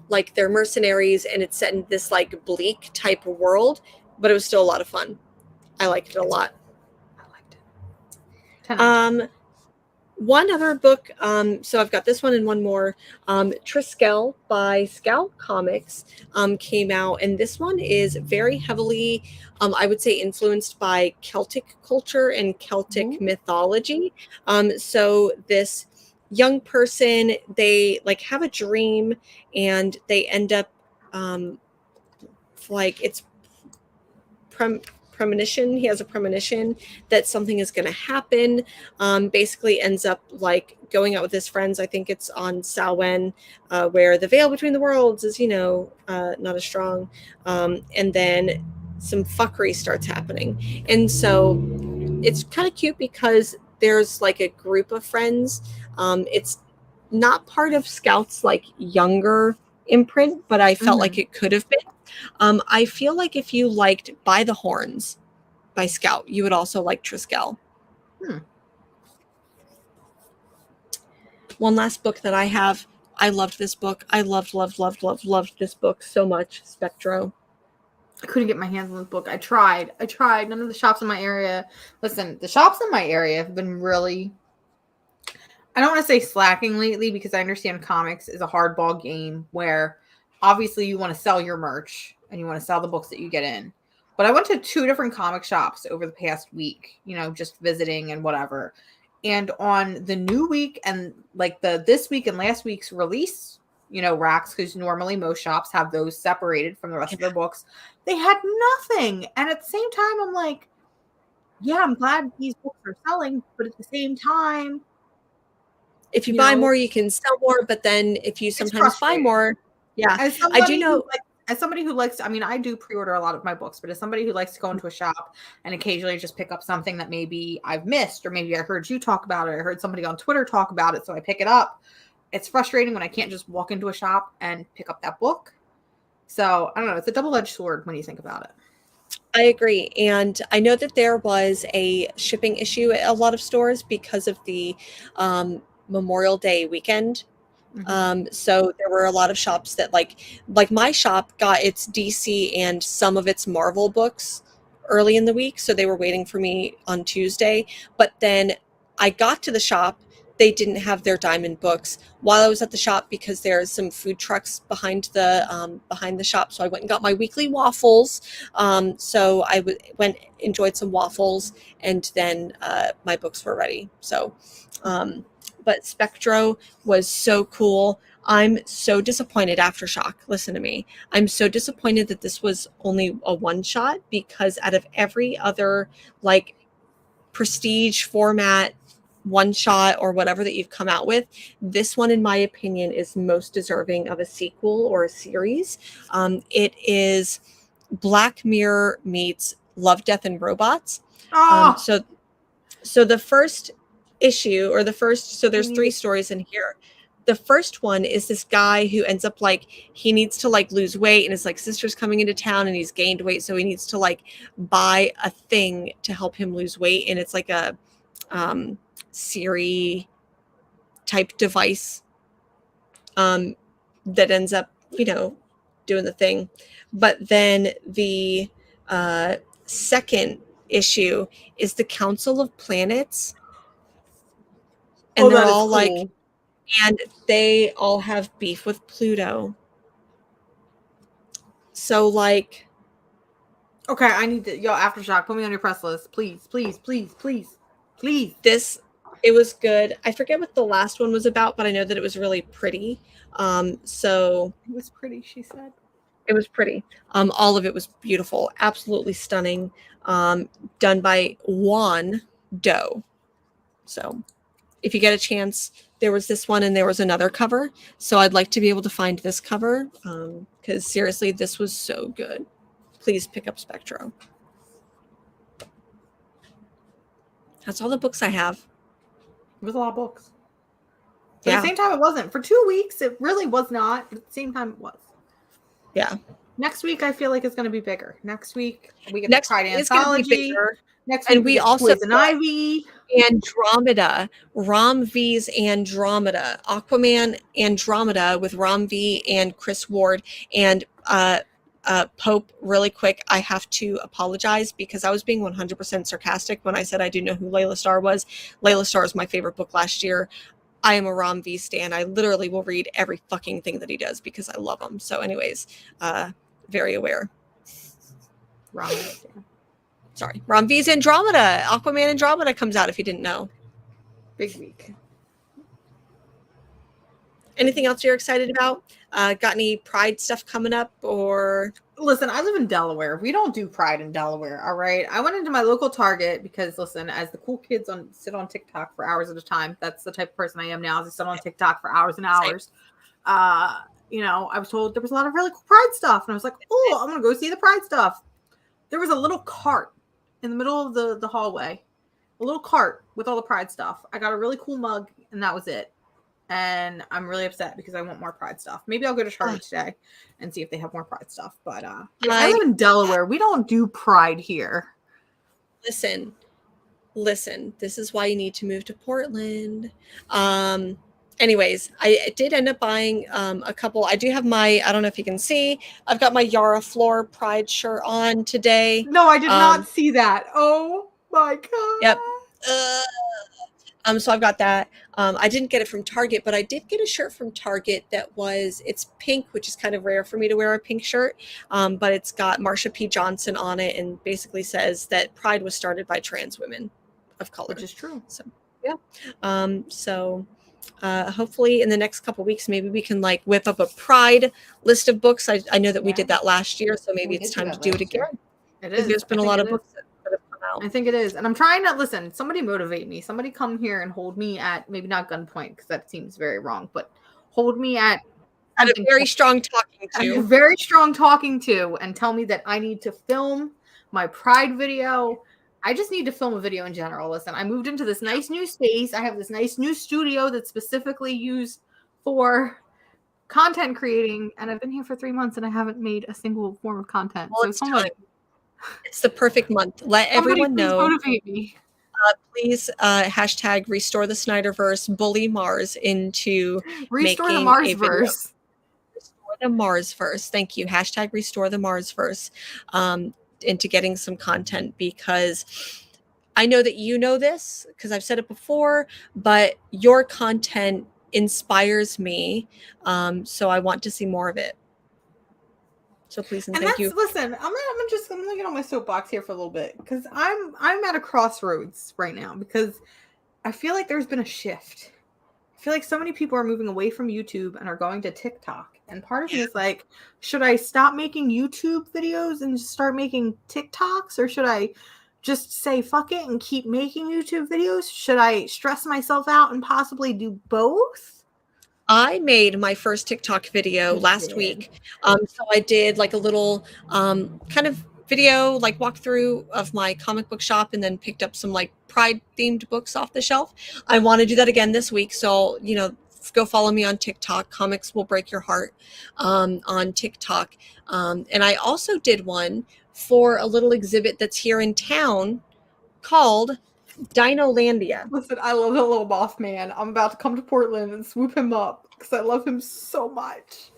like they're mercenaries, and it's set in this like bleak type of world, but it was still a lot of fun. I liked it a lot. I liked it. One other book, so I've got this one and one more. Triskel by Scout Comics came out, and this one is very heavily, I would say, influenced by Celtic culture and Celtic mythology. So this young person, they like have a dream, and they end up like it's premonition. He has a premonition that something is going to happen. Basically ends up like going out with his friends. I think it's on Samhain, where the veil between the worlds is, you know, not as strong. And then some fuckery starts happening. And so it's kind of cute because there's like a group of friends. It's not part of Scout's like younger imprint, but I felt like it could have been. I feel like if you liked By the Horns by Scout, you would also like Triskel. One last book that I have. I loved this book. I loved this book so much. Spectro. I couldn't get my hands on this book. I tried. None of the shops in my area. Listen, the shops in my area have been really, I don't want to say slacking lately, because I understand comics is a hardball game where obviously you want to sell your merch and you want to sell the books that you get in. But I went to 2 different comic shops over the past week, just visiting and whatever. And on the new week and like the this week and last week's release, racks, because normally most shops have those separated from the rest of their books, they had nothing. And at the same time, I'm like, yeah, I'm glad these books are selling, but at the same time, if you buy more, you can sell more. But then if you sometimes buy more, I do know. As somebody who likes, I do pre-order a lot of my books, but as somebody who likes to go into a shop and occasionally just pick up something that maybe I've missed, or maybe I heard you talk about it, or I heard somebody on Twitter talk about it, so I pick it up. It's frustrating when I can't just walk into a shop and pick up that book. So I don't know. It's a double-edged sword when you think about it. I agree. And I know that there was a shipping issue at a lot of stores because of the Memorial Day weekend. So there were a lot of shops that like my shop got its DC and some of its Marvel books early in the week. So they were waiting for me on Tuesday. But then I got to the shop. They didn't have their Diamond books while I was at the shop because there's some food trucks behind the shop. So I went and got my weekly waffles. So I went, enjoyed some waffles, and then my books were ready. So, but Spectro was so cool. I'm so disappointed, Aftershock. Listen to me. I'm so disappointed that this was only a one shot, because out of every other like prestige format one shot or whatever that you've come out with, this one, in my opinion, is most deserving of a sequel or a series. It is Black Mirror meets Love, Death, and Robots. So the first issue, or so there's 3 stories in here. The first one is this guy who ends up like, he needs to like lose weight, and his like sister's coming into town and he's gained weight. So he needs to like buy a thing to help him lose weight. And it's like a Siri type device that ends up, doing the thing. But then the second issue is the Council of Planets. And they're all cool. Like, and they all have beef with Pluto. So like, okay, I need to, Aftershock, put me on your press list, please, please, please, please, please. It was good. I forget what the last one was about, but I know that it was really pretty. So it was pretty, she said. It was pretty. All of it was beautiful, absolutely stunning. Done by Juan Doe. So if you get a chance, there was this one and there was another cover. So I'd like to be able to find this cover, because seriously, this was so good. Please pick up Spectro. That's all the books I have. It was a lot of books. But at the same time, it wasn't. For 2 weeks, it really was not. But at the same time, it was. Yeah. Next week, I feel like it's going to be bigger. Next week, we get the Pride Anthology. Next week, we also Poison Ivy. Andromeda. Ram V's Andromeda. Aquaman Andromeda with Ram V and Chris Ward. And Pope, really quick, I have to apologize because I was being 100% sarcastic when I said I do know who Layla Starr was. Layla Starr is my favorite book last year. I am a Ram V stan. I literally will read every fucking thing that he does because I love him. So anyways, very aware. Sorry. Ram V's Andromeda. Aquaman Andromeda comes out if you didn't know. Big week. Anything else you're excited about? Got any Pride stuff coming up? Or listen, I live in Delaware. We don't do Pride in Delaware. All right. I went into my local Target because, listen, as the cool kids sit on TikTok for hours at a time. That's the type of person I am now. Is I sit on TikTok for hours and hours. I was told there was a lot of really cool Pride stuff, and I was like, oh, I'm gonna go see the Pride stuff. There was a little cart in the middle of the hallway, a little cart with all the Pride stuff. I got a really cool mug, and that was it. And I'm really upset because I want more Pride stuff. Maybe I'll go to Target today and see if they have more Pride stuff. But I live in Delaware. We don't do Pride here. Listen. This is why you need to move to Portland. Anyways, I did end up buying a couple. I do have I don't know if you can see, I've got my Yara Flor Pride shirt on today. No, I did not see that. Oh my God. Yep. So I've got that. I didn't get it from Target, but I did get a shirt from Target it's pink, which is kind of rare for me to wear a pink shirt. But it's got Marsha P. Johnson on it and basically says that Pride was started by trans women of color. Which is true. So, yeah. Hopefully in the next couple weeks, maybe we can like whip up a Pride list of books. I know that we did that last year, so maybe it's time to do it again. It is. There's been a lot of books that have come out. I think it is. And I'm trying to listen. Somebody motivate me. Somebody come here and hold me at, maybe not gunpoint, because that seems very wrong, but hold me at a very strong talking to. A very strong talking to, and tell me that I need to film my Pride video. I just need to film a video in general. Listen, I moved into this nice new space. I have this nice new studio that's specifically used for content creating, and I've been here for 3 months and I haven't made a single form of content. Well, so it's the perfect month. Let everyone know. Motivate me. Please hashtag restore the Snyderverse, bully Mars into restore making the Marsverse. Restore the Marsverse. Thank you. Hashtag restore the Marsverse into getting some content, because I know that you know this because I've said it before, but your content inspires me. So I want to see more of it. So please and thank you. Listen, I'm gonna get on my soapbox here for a little bit, because I'm at a crossroads right now, because I feel like there's been a shift. I feel like so many people are moving away from YouTube and are going to TikTok. And part of me is like, should I stop making YouTube videos and just start making TikToks? Or should I just say fuck it and keep making YouTube videos? Should I stress myself out and possibly do both? I made my first TikTok video last week. So I did like a little kind of video, like walkthrough of my comic book shop, and then picked up some like Pride themed books off the shelf. I want to do that again this week. So, go follow me on TikTok. Comics Will Break Your Heart on TikTok. And I also did one for a little exhibit that's here in town called Dinolandia. Listen, I love that little Mothman. I'm about to come to Portland and swoop him up because I love him so much.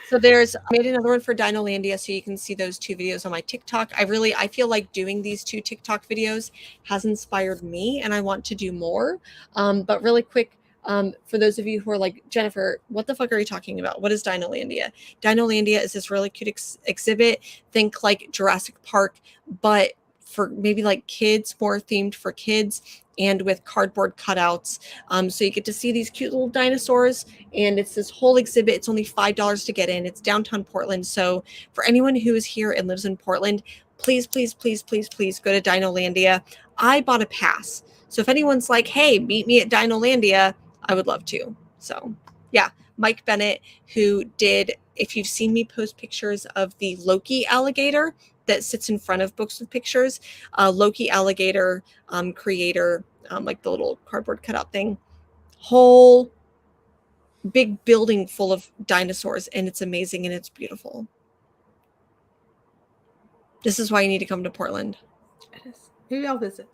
So I made another one for Dinolandia, so you can see those 2 videos on my TikTok. I feel like doing these 2 TikTok videos has inspired me, and I want to do more. But really quick, for those of you who are like, Jennifer, what the fuck are you talking about? What is Dinolandia? Dinolandia is this really cute exhibit. Think like Jurassic Park, but for maybe like kids, more themed for kids, and with cardboard cutouts. So you get to see these cute little dinosaurs, and it's this whole exhibit. It's only $5 to get in. It's downtown Portland. So for anyone who is here and lives in Portland, please, please, please, please, please go to Dinolandia. I bought a pass. So if anyone's like, hey, meet me at Dinolandia, I would love to. So yeah, Mike Bennett, who did, if you've seen me post pictures of the Loki alligator that sits in front of books with pictures, Loki alligator creator, like the little cardboard cutout thing, whole big building full of dinosaurs, and it's amazing and it's beautiful. This is why you need to come to Portland. It is. Maybe I'll visit.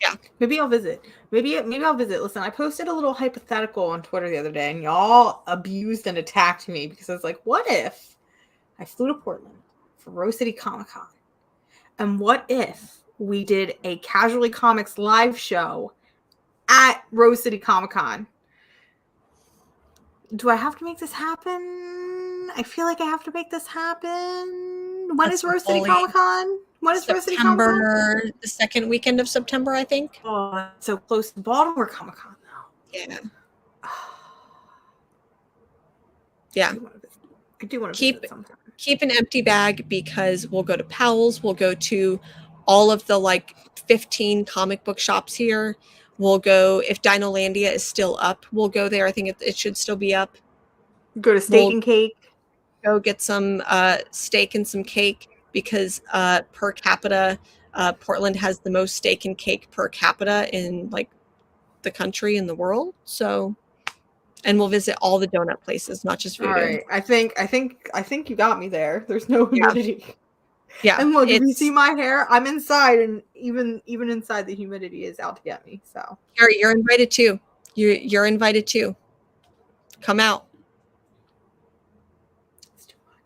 Yeah. Maybe I'll visit. Maybe I'll visit. Listen, I posted a little hypothetical on Twitter the other day, and y'all abused and attacked me because I was like, what if I flew to Portland for Rose City Comic Con? And what if we did a Casually Comics live show at Rose City Comic Con? Do I have to make this happen? I feel like I have to make this happen. When is Rose City Comic Con? When is Rose City Comic Con? The second weekend of September, I think. Oh, so close to Baltimore Comic Con though. Yeah. Yeah. I do want to visit sometime. Keep an empty bag, because we'll go to Powell's. We'll go to all of the like 15 comic book shops here. We'll go, if Dinolandia is still up, we'll go there. I think it should still be up. Go to Steak and Cake. Go get some steak and some cake, because per capita, Portland has the most steak and cake per capita in like the country and the world. So, and we'll visit all the donut places, not just Voodoo. All right, I think you got me there. There's no humidity. Yeah, and look, if you see my hair, I'm inside, and even inside, the humidity is out to get me. So, Harry, you're invited too. You're invited too. Come out.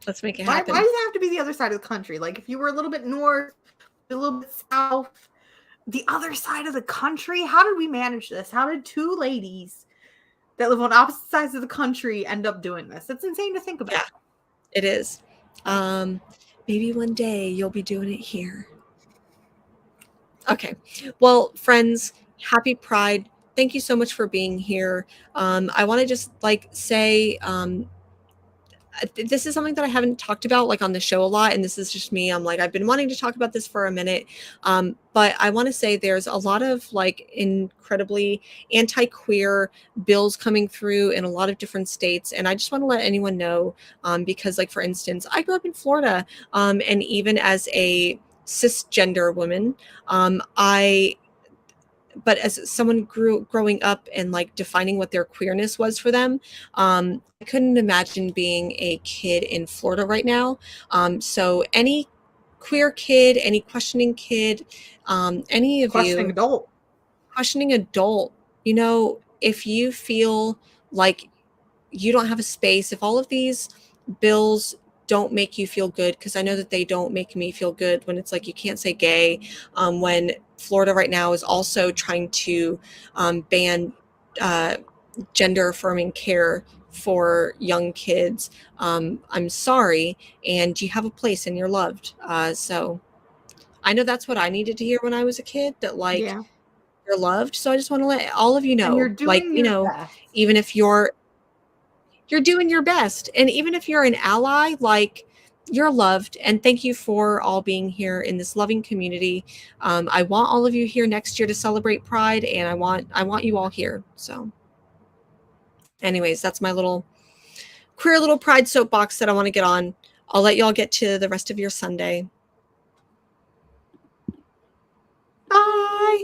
Let's make it happen. Why does it have to be the other side of the country? Like, if you were a little bit north, a little bit south, the other side of the country. How did we manage this? How did two ladies that live on opposite sides of the country end up doing this? It's insane to think about. Yeah, it is. Maybe one day you'll be doing it here. Okay. Well, friends, happy Pride. Thank you so much for being here. I want to just say this is something that I haven't talked about on the show a lot, and this is just me. I've been wanting to talk about this for a minute, but I want to say there's a lot of incredibly anti-queer bills coming through in a lot of different states, and I just want to let anyone know, because for instance, I grew up in Florida, and even as a cisgender woman, but as someone growing up and defining what their queerness was for them, I couldn't imagine being a kid in Florida right now. So any queer kid, any questioning kid, any of Questioning adult. questioning adult, if you feel like you don't have a space, if all of these bills don't make you feel good, because I know that they don't make me feel good when it's you can't say gay, when Florida right now is also trying to ban gender affirming care for young kids. I'm sorry, and you have a place and you're loved. So I know that's what I needed to hear when I was a kid, that Yeah. you're loved. So I just want to let all of you know, And you're doing your best. even if you're doing your best, and even if you're an ally, you're loved, and thank you for all being here in this loving community. I want all of you here next year to celebrate Pride, and I want you all here. So anyways, that's my little queer little Pride soapbox that I want to get on. I'll let y'all get to the rest of your Sunday. Bye.